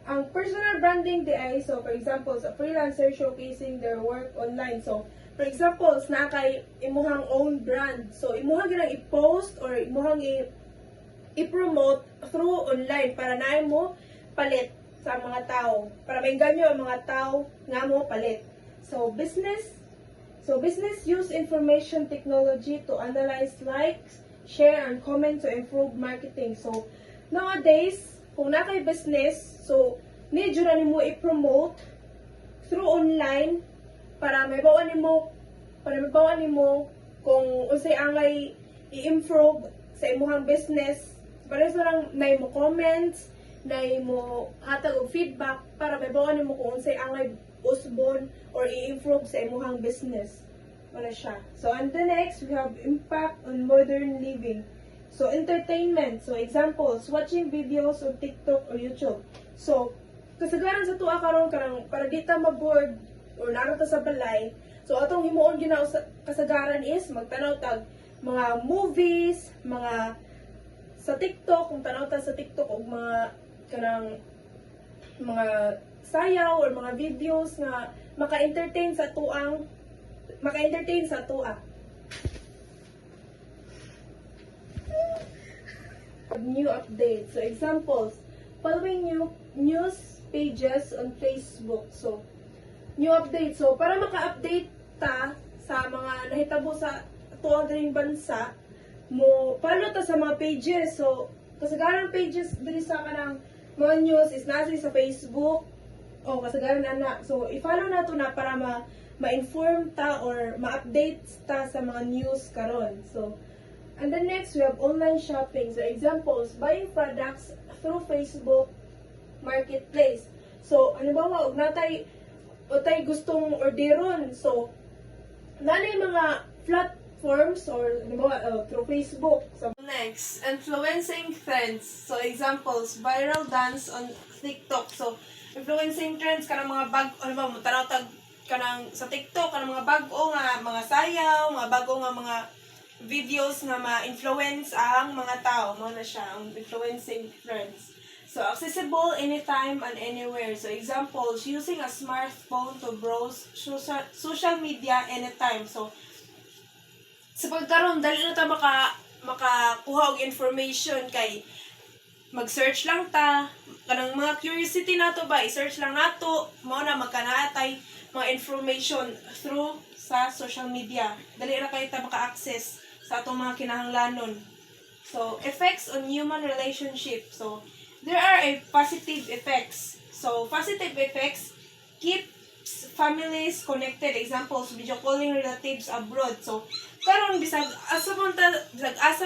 ang personal branding di so for example, a freelancer showcasing their work online. So, for example, na kay imuhang own brand. So, imuhang ginang i-post or imuhang i-promote through online para naay mo palit sa mga tao. Para maingganyo ang mga tao nga mo palit. So, business use information technology to analyze likes, share, and comment to improve marketing. So, nowadays, kung na kay business, so, medyo na nimo i-promote through online para may bawaan nimo kung unsay angay i-improve sa imuhang business. Para sa lang na mo comments, na mo hatag og feedback para may bawaan nimo kung unsay angay usbon or i-improve sa imuhang business. Wala siya. So, and the next, we have impact on modern living. So, entertainment. So, examples, watching videos on TikTok or YouTube. So, kasagaran sa tuwa karon karang para di ta ma-board or narata sa balay. So, atong himuon ginaw sa kasagaran is magtanaw tag mga movies, mga sa TikTok, kung tanaw ta sa TikTok og mga kanang mga sayaw or mga videos nga maka-entertain sa tua. New updates. So, examples, following news pages on Facebook. So, new update. So, para maka-update ta sa mga nahitabo sa tuang ring bansa, mo follow ta sa mga pages. So, kasagaran pages diri sa kanang mga news is nasa sa Facebook. O, kasagaran ana. So, i-follow na to na para ma-inform ta or ma-update ta sa mga news karon. So, and then next, we have online shopping. So, examples, buying products through Facebook Marketplace. So, ano ba og natay gustong orderon. So, nanay mga platforms or ano ba through Facebook. So, next, influencing trends. So, examples, viral dance on TikTok. So, influencing trends kanang mga ano ba mo tanaw tag kanang sa TikTok kanang mga bag-o nga mga sayaw, mga bago nga mga videos nga ma-influence ang mga tao. Mo na siya ang influencing trends. So, accessible anytime and anywhere. So, examples, using a smartphone to browse social media anytime. So, sa pagkaroon, dali na ta makakuha og information kay mag-search lang ta. Kanang mga curiosity nato ba, i-search lang nato, mao na magkanaatay mga information through sa social media. Dali ra kay ta maka-access sa atong mga kinahanglanon. So, effects on human relationship. So, there are positive effects. So, positive effects keeps families connected. Examples, video calling relatives abroad. So, karon bisag asa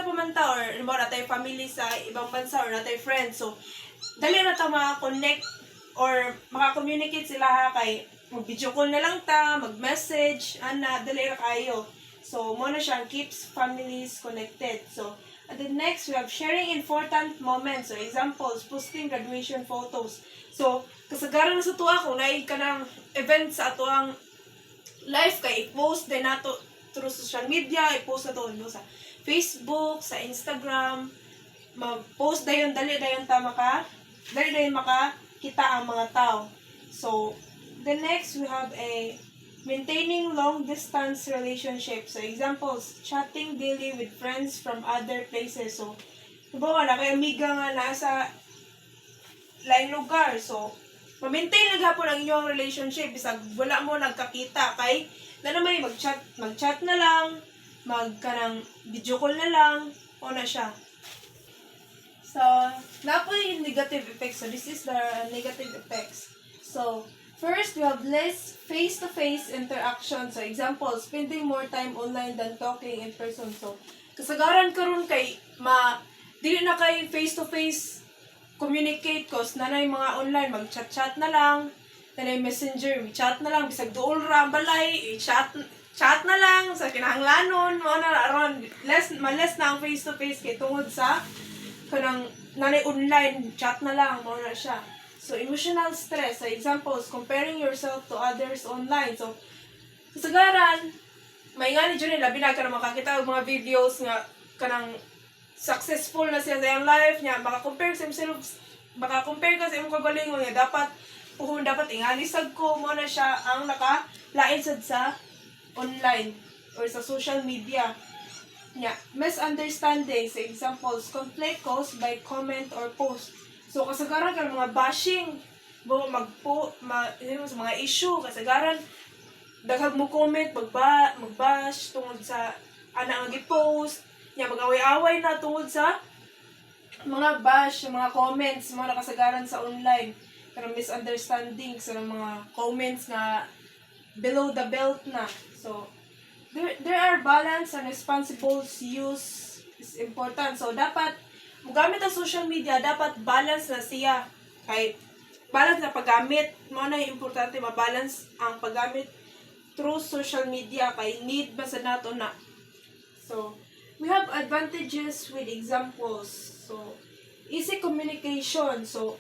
pa man ta or mo natay family sa ibang bansa or natay friends. So, dali na ta maka-connect or maka-communicate sila ha kay mag-video call na lang ta, mag-message, dali ra kayo. So, mo na siya keeps families connected. So, and then next, we have sharing important moments. So, examples, posting graduation photos. So, kasagaran na sa tuwa kung naig ka ng event sa atuang life kay i-post din nato through social media, i-post na to sa Facebook, sa Instagram, mag-post dayon dali dayon makita ang mga tao. So, the next we have a maintaining long distance relationships. So examples, chatting daily with friends from other places. So halimbawa na kay amiga nga nasa lain lugar. So ma-maintain lang hapon ang inyong relationship bisag wala mo nagkakita kay na may mag-chat na lang, magkanang video call na lang, o na siya. So, napo yung negative effects. So, this is the negative effects. So, first, we have less face-to-face interaction. So, example, spending more time online than talking in person. So, kasagaran karon kay dili na kay face-to-face communicate cause nanay mga online, mag-chat-chat na lang, nanay messenger, chat na lang, bisag duol ra balay, chat na lang sa kinahanglanon, mo na aron less na ang face-to-face kay tungod sa kanang nanay online, chat na lang, mo na siya. So, emotional stress. So, examples, comparing yourself to others online. So, kasagaran, may nga ni Johnny, labi na ka na makakita ng mga videos nga kanang successful na siya sa iyang life niya, maka-compare ka sa iyong kagalingon niya, dapat inganisag ko mo na siya ang nakalain sa online or sa social media. Yeah. Misunderstandings, examples, conflict caused by comment or post. So, kasagaran ka ng mga bashing, sa mga issue, kasagaran, daghag mo comment, magbash tungod sa ana nga gi-post, mag-away-away na tungod sa mga bash, mga comments, mga nakasagaran sa online. Karang misunderstandings, sa mga comments na below the belt na. So, there are balance and responsible use is important. So, dapat, gamit ang social media, dapat balance na siya. Kay, balance na paggamit. Mga na importante, mabalance ang paggamit through social media. Kay, need ba sa nato na. So, we have advantages with examples. So, easy communication. So,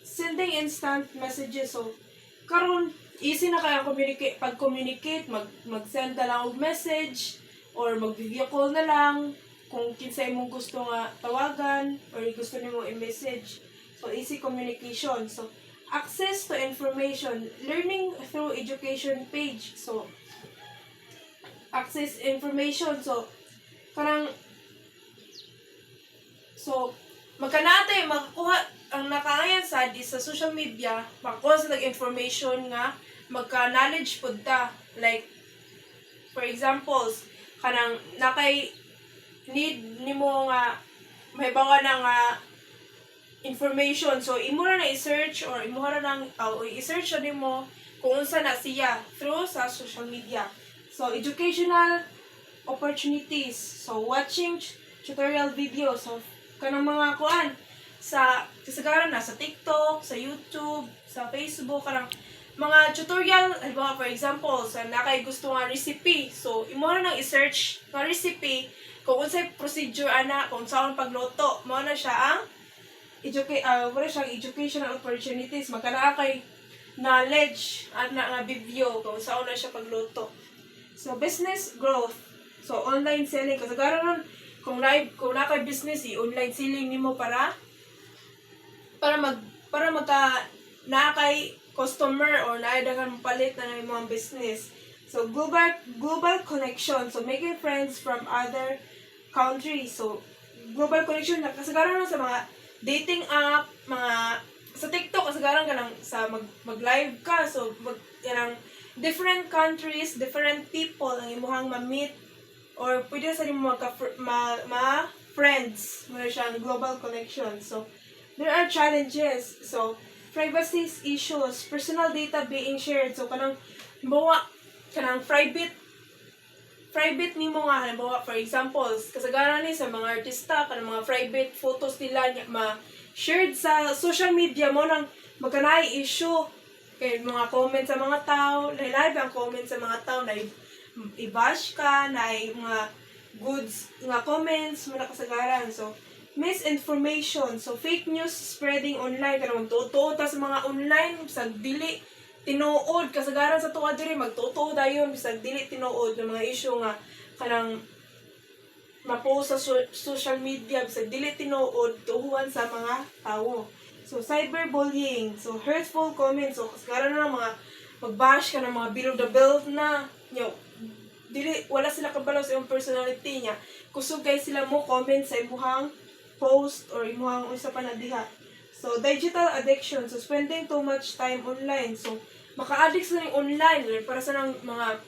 sending instant messages. So, karon easy na kaya pag-communicate, mag-send na lang og message or mag-video call na lang kung kinsay mong gusto nga tawagan or gusto nimo i-message. So, easy communication. So, access to information, learning through education page. So, access information. So, magkanatay, magkuha, ang nakangayon sa social media, magkuha sa information nga, magka-knowledge po ta. Like, for example, need nimo nga, may bawa na nga information. So, imo na i-search or imo na i-search na nimo kung unsa na siya through sa social media. So, educational opportunities. So, watching tutorial videos. So, kanang mga kasagaran na sa TikTok, sa YouTube, sa Facebook, kanang mga tutorial, halimbawa for example, sa nakay gusto nga recipe. So, imo na nang i-search nga recipe kung unsay procedure ana, kung saan pagluto. Mo na siya ang educational opportunities. Magkana kay knowledge ana nga video kung saan na siya pagluto. So, business growth. So, online selling. Kasagaran nun, kung na kay business, i-online selling nimo para na kay customer or naadagan palit na ng mga business. So, global connection. So, making friends from other countries. So, global connection. Kasagaran nun sa mga dating app, sa TikTok, kasagaran ka mag-live ka. So, different countries, different people ang imuhang ma-meet or pwede sa rin friends. Meron siyang global connection. So, there are challenges. So, privacy issues, personal data being shared. So, kanang private nimo nga, halimbawa, for example, kasagaran ni sa mga artista, kanang mga private photos nila shared sa social media mo nang magkanay issue. Kaya mga comments sa mga tao, live ang comments sa mga tao, na i-bash ka, na mga goods, nga comments, mga kasagaran. So, misinformation. So, fake news spreading online. Kanang magtutuo ta sa mga online, bisag dili tinuod. Kasagaran sa tuwa diri, magtutuo dayon, bisag dili tinuod ng mga issue nga kanang ma-post sa social media, bisag dili tinuod, tuhuan sa mga tao. So, cyberbullying. So, hurtful comments. So, kasagaran na mga magbash ka ng mga below the belt na, dili, wala sila kabalaw sa iyong personality niya. Kusugay sila mo comment sa imuhang post or imuhang usa pa na diha. So, digital addiction. So, spending too much time online. So, maka-addict sila ng online. Para sa ng mga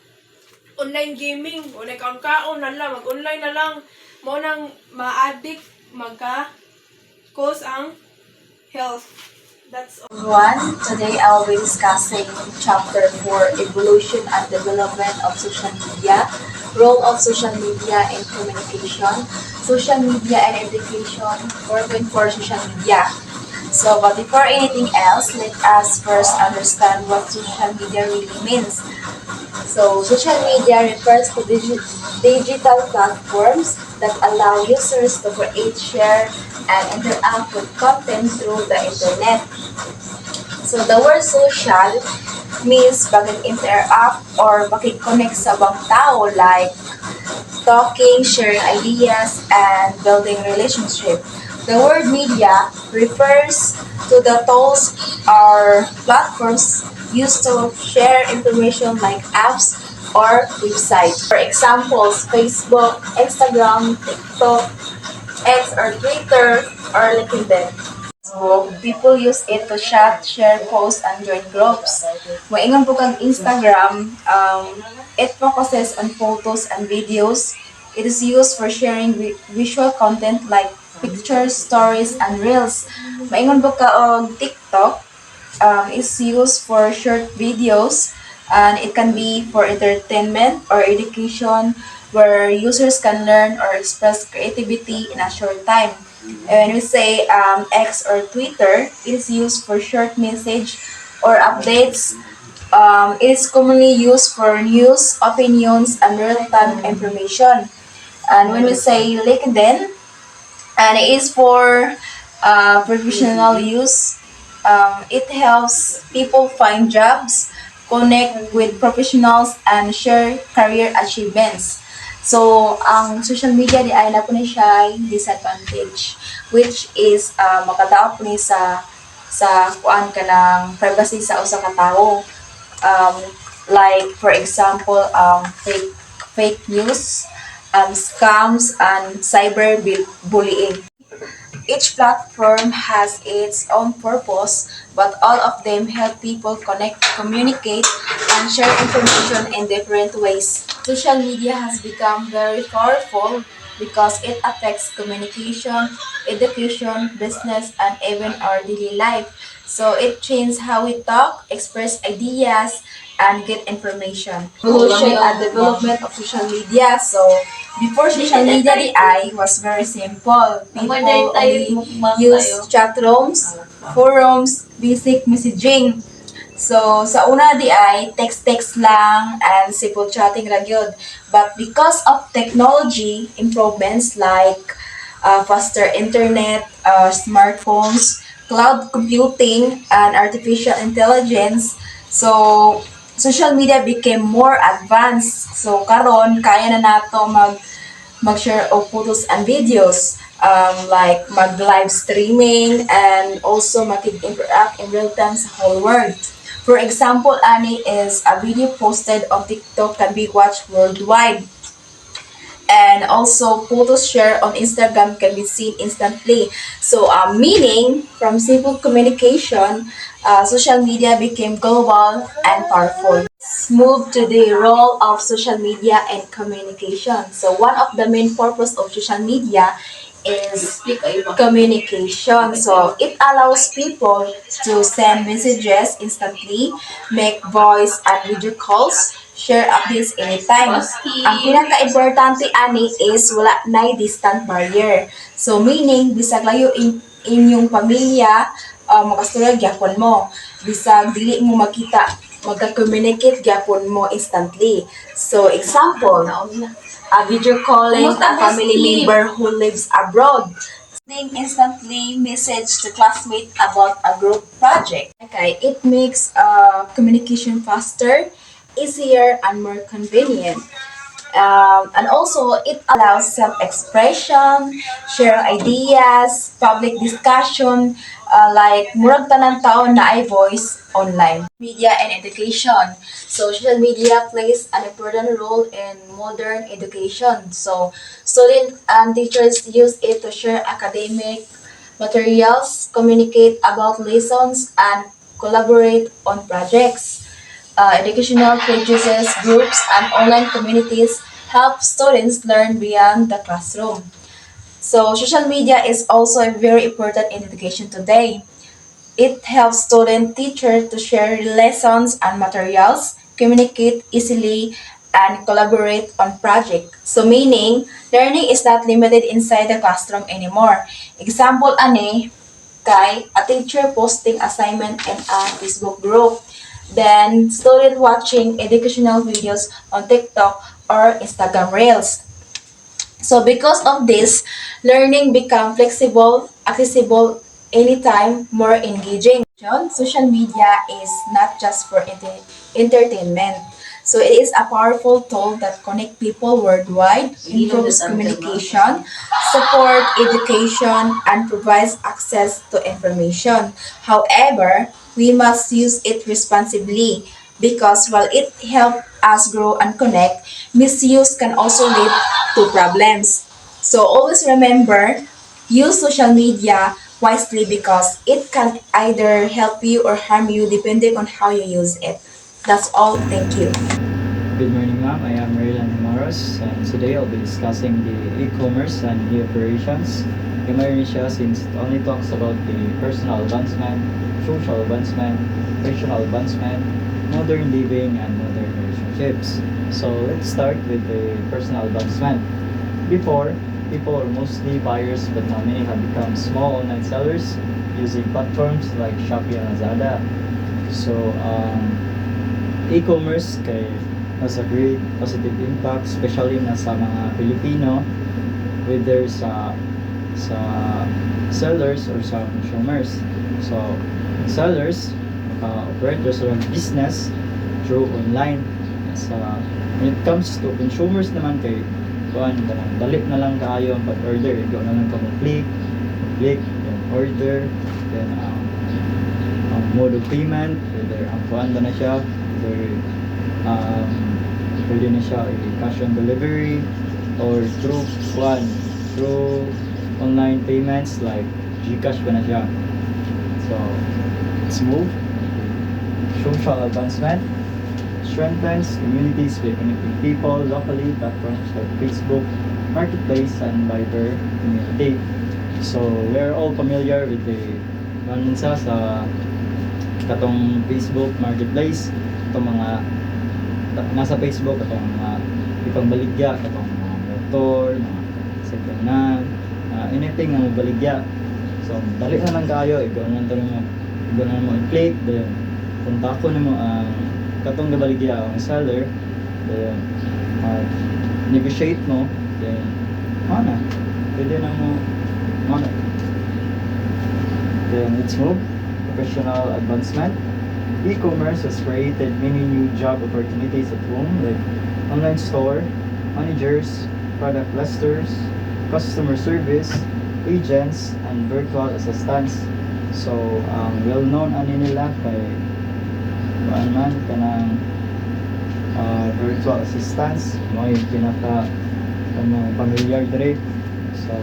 online gaming. O kaon-kaon na lang. Mag-online na lang. Mo nang ma-addict. Magka-cause ang health. That's all. Everyone, today I'll be discussing Chapter 4, Evolution and Development of Social Media, Role of Social Media in Communication, Social Media and Education, 4.4 Social Media. So, but before anything else, let us first understand what social media really means. So, social media refers to digital platforms that allow users to create, share, and interact with content through the internet. So, the word social means pakik-interact or pakik-connect sa ibang tao like talking, sharing ideas, and building relationship. The word media refers to the tools or platforms used to share information like apps or websites. For examples, Facebook, Instagram, TikTok, X or Twitter, or LinkedIn. So, people use it to chat, share, post, and join groups. Maingon po kang Instagram, it focuses on photos and videos. It is used for sharing visual content like pictures, stories, and reels. Maingon po ka og TikTok, is used for short videos, and it can be for entertainment or education where users can learn or express creativity in a short time. And when we say X or Twitter, it is used for short message or updates. It is commonly used for news, opinions, and real-time information. And when we say LinkedIn, and it is for professional use. It helps people find jobs, connect with professionals, and share career achievements. So, ang social media di ay na po ni siya disadvantage, which is makadaot po ni sa kuan ka ng privacy sa usa ka tawo. Like, for example, fake news, scams, and cyberbullying. Each platform has its own purpose, but all of them help people connect, communicate, and share information in different ways. Social media has become very powerful because it affects communication, education, business, and even our daily life. So it changes how we talk, express ideas, and get information. Evolution and development of social media. So before social media, the I was very simple. People only use chat rooms, forums, basic messaging. So, sa una di ay text lang and simple chatting ra gyud. But because of technology improvements like faster internet, smartphones, cloud computing, and artificial intelligence, so social media became more advanced. So karon kaya na nato mag-share of photos and videos, like mag-live streaming, and also makig-interact in real time sa whole world. For example, ani is a video posted on TikTok can be watched worldwide. And also, photos shared on Instagram can be seen instantly. So, meaning, from simple communication, social media became global and powerful. Let's move to the role of social media and communication. So, one of the main purpose of social media is communication. So, it allows people to send messages instantly, make voice and video calls, share updates anytime. Ang pinaka-importante ani is wala na distant barrier. So, meaning, bisag layo inyong pamilya, makasturag gyapon mo. Bisag dili mo makita, magka-communicate gyapon mo instantly. So, example, video calling a family member who lives abroad. Sending instantly message to classmate about a group project. Okay, it makes communication faster, easier, and more convenient. And also, it allows self-expression, sharing ideas, public discussion, like murag tanang tao na ay voice online. Media and education. So, social media plays an important role in modern education. So, students and teachers use it to share academic materials, communicate about lessons, and collaborate on projects. Educational pages, groups, and online communities help students learn beyond the classroom. So, social media is also very important in education today. It helps student teachers to share lessons and materials, communicate easily, and collaborate on projects. So meaning, learning is not limited inside the classroom anymore. Example ani, kay a teacher posting assignment in a Facebook group. Then, student watching educational videos on TikTok or Instagram Reels. So because of this, learning become flexible, accessible anytime, more engaging. Social media is not just for entertainment. So it is a powerful tool that connect people worldwide, improves communication, support education, and provides access to information. However, we must use it responsibly because while it helps us grow and connect, misuse can also lead to problems. So always remember, use social media wisely because it can either help you or harm you depending on how you use it. That's all. Thank you. Good morning, ma'am. I am Raylan Moros, and today I'll be discussing the e-commerce and e-operations. Emergency since it only talks about the personal advancement, social advancement, professional advancement, modern living, and modern relationships. So let's start with the personal advancement. Before, people were mostly buyers, but now many have become small online sellers using platforms like Shopee and Lazada. So, e-commerce has a great positive impact, especially na sa mga Pilipino, whether sa sellers or sa consumers. So, sellers, operators of business through online. When it comes to consumers naman dali na lang kaayo ang pag-order. Ikaw na lang ka click, then order, then ang mode of payment, whether ang kuanda na siya, whether pwede na siya cash on delivery or through online payments like GCash pa na siya. So, let's move. Social advancement strengthens communities by connecting people locally. Platforms like Facebook, Marketplace, and Viber community. So, we're all familiar with the mansa sa katong Facebook Marketplace, itong mga nasa Facebook, katong mga ipang baligya, katong mga motor, mga sakyanan, anything na baligya. So, dali na lang kayo, ikaw na mo i-click, then kontakto na mo ang katong gabaligya ang seller, then negotiate mo, then pwede na mo then let's move. Professional advancement. E-commerce has created many new job opportunities at home, like online store managers, product listers, customer service agents, and virtual assistants. So well known ani nila kay kanang virtual assistants, mo yung pinaka familiar dire. So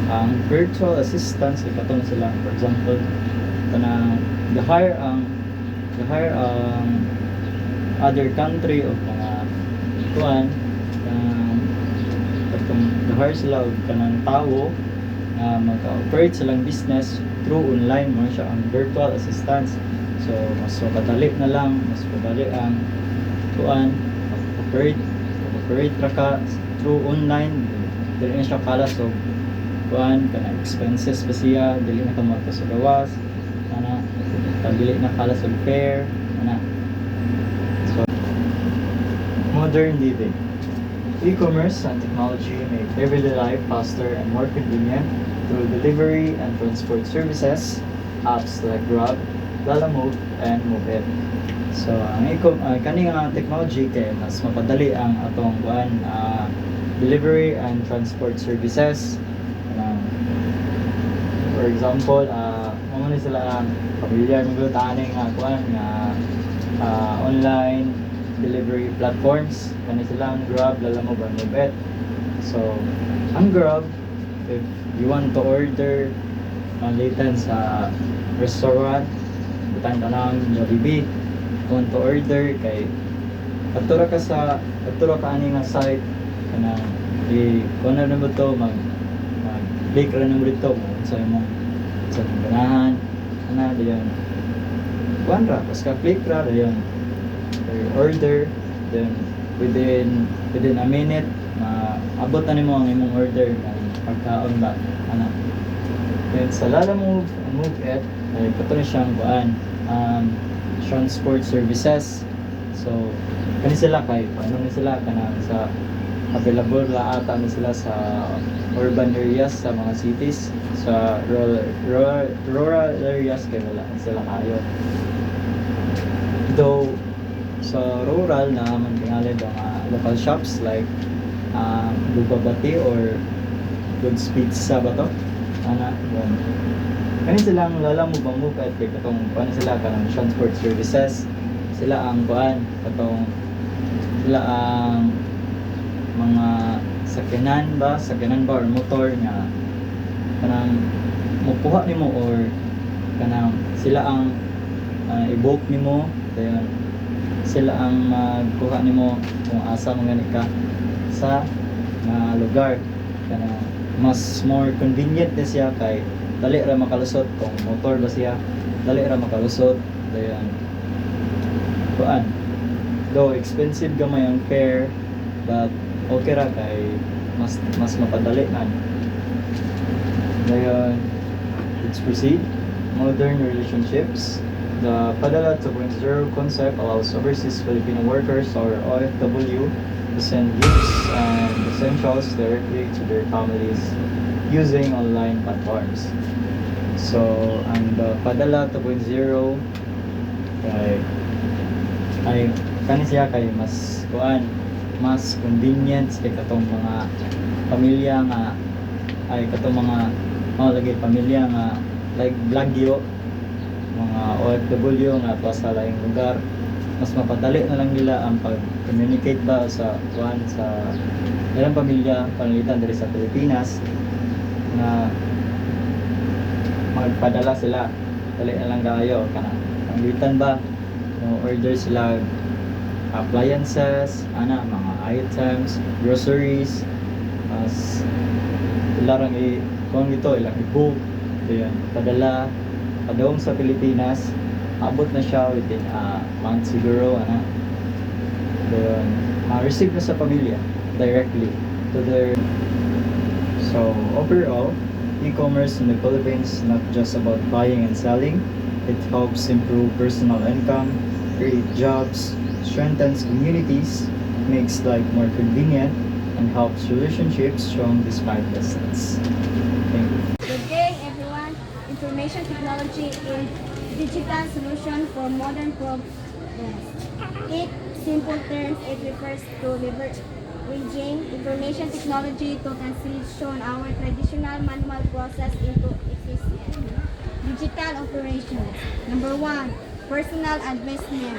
ang virtual assistants katong sila, for example, kanang the hire other country o mga kuan katong the hire sila og kanang tawo na mag-operate silang business through online, mo siya ang virtual assistants. So, mas madali na lang, mas madali ang kuan, operate ra ka through online. Dili na siya kala so kuan kana expenses pa siya, dili na ka magpa sa gawas, dili na kala sa repair, So, modern living. E-commerce and technology make everyday life faster and more convenient through delivery and transport services, apps like Grab, Lalamove, and Mobile. So kani nga technology kay mas mapadali ang atong delivery and transport services. For example, mo ni sila pamilyar mo tani nga online delivery platforms. Kani sila ang Grab, Lalamove, and Mobet. So, ang Grab, if you want to order manlitan sa restaurant, butang ka ng Jollibee, want to order kay atura ka ani nga site kanang kuno na mo to mag click ra na mo dito sa imong ganahan diyan kuan ra pas ka click ra diyan order, then within a minute abot na nimo ang imong order ng pagkaon ba then sa Lalamove and Movet ay kato na siyang transport services. So kani sila kay paano ni sila kanang sa available la ata ni sila sa urban areas sa mga cities, sa rural areas kay wala sila kayo. Though sa rural na man tingali mga local shops like Bubabati or Goods Pizza ba to? Yun. Kani silang Lalamove ang Movet kay katong paano sila kanang transport services. Sila ang sila ang mga sakyanan ba or motor nga kanang mukuha nimo or kanang sila ang i-book nimo, dayon sila ang magkuha nimo kung asa mo gani ka sa lugar kanang mas more convenient na siya kay dali ra makalusot kung motor ba siya, dali ra makalusot dayon though expensive gamay ang fare but okay ra kay mas mapadali man dayon. Let's proceed. Modern relationships. The Padala 2.0 concept allows overseas Filipino workers or OFW to send gifts and essentials directly to their families using online platforms. So, ang Padala 2.0 ay kani siya kay mas convenient kay katong mga pamilya nga lagi pamilya nga like Blagyo, mga OFW nga pa sa laing lugar, mas mapadali na lang nila ang pag-communicate ba sa ilang pamilya panalitan diri sa Pilipinas na magpadala sila dali na lang kayo panalitan ba order sila appliances mga items, groceries, as ilarang kung ito ilang i-book diyan padala padawong sa Pilipinas, abot na siya within a month siguro diyan receive na sa pamilya directly to their. So overall, e-commerce in the Philippines is not just about buying and selling. It helps improve personal income, create jobs, strengthens communities, makes life more convenient, and helps relationships strong despite distance. Thank you. Good day, everyone. Information technology is digital solution for modern problems. In simple terms, it refers to leveraging information technology to transition our traditional manual process into efficient digital operations. Number 1, personal investment.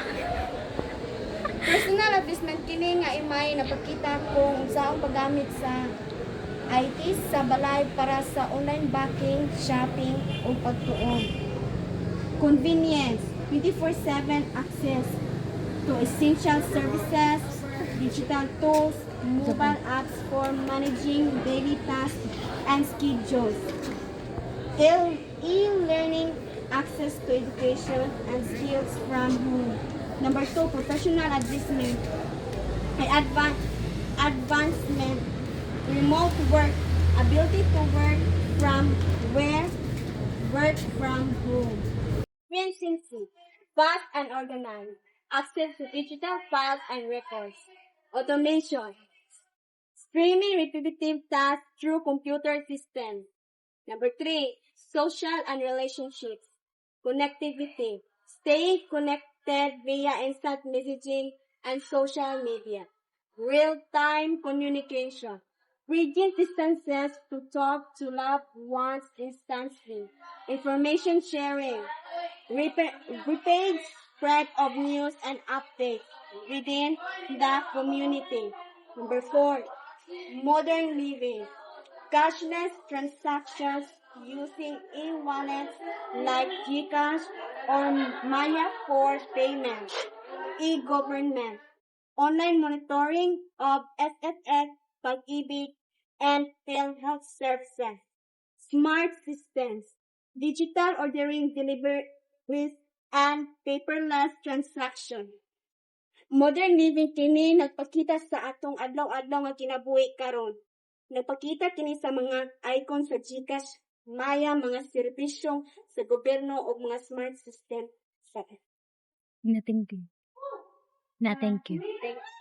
Personal investment kini nga imay napakita kung unsaong paggamit sa IT sa balay para sa online banking, shopping o pagtuon. Convenience, 24/7 access to essential services, digital tools, mobile apps for managing daily tasks and schedules. E-learning, access to education and skills from home. Number 2, professional advancement. Advancement, remote work, ability to work from where, work from home. Efficiency, fast and organized, access to digital files and records. Automation, streaming repetitive tasks through computer systems. Number 3, social and relationships. Connectivity, staying connected connected via instant messaging and social media. Real-time communication. Bridging distances to talk to loved ones instantly. Information sharing. Rapid spread of news and updates within the community. Number 4, modern living. Cashless transactions using e-wallets like GCash or Maya for payment. E-government. Online monitoring of SSS, Pag-ibig, and telehealth services. Smart systems. Digital ordering deliveries and paperless transaction. Modern living kini nagpakita sa atong adlaw-adlaw nga kinabuhi karon. Nagpakita kini sa mga icon sa GCash, Maya, mga serbisyo sa gobyerno o mga smart system sa Na thank you. Na thank you. Thanks.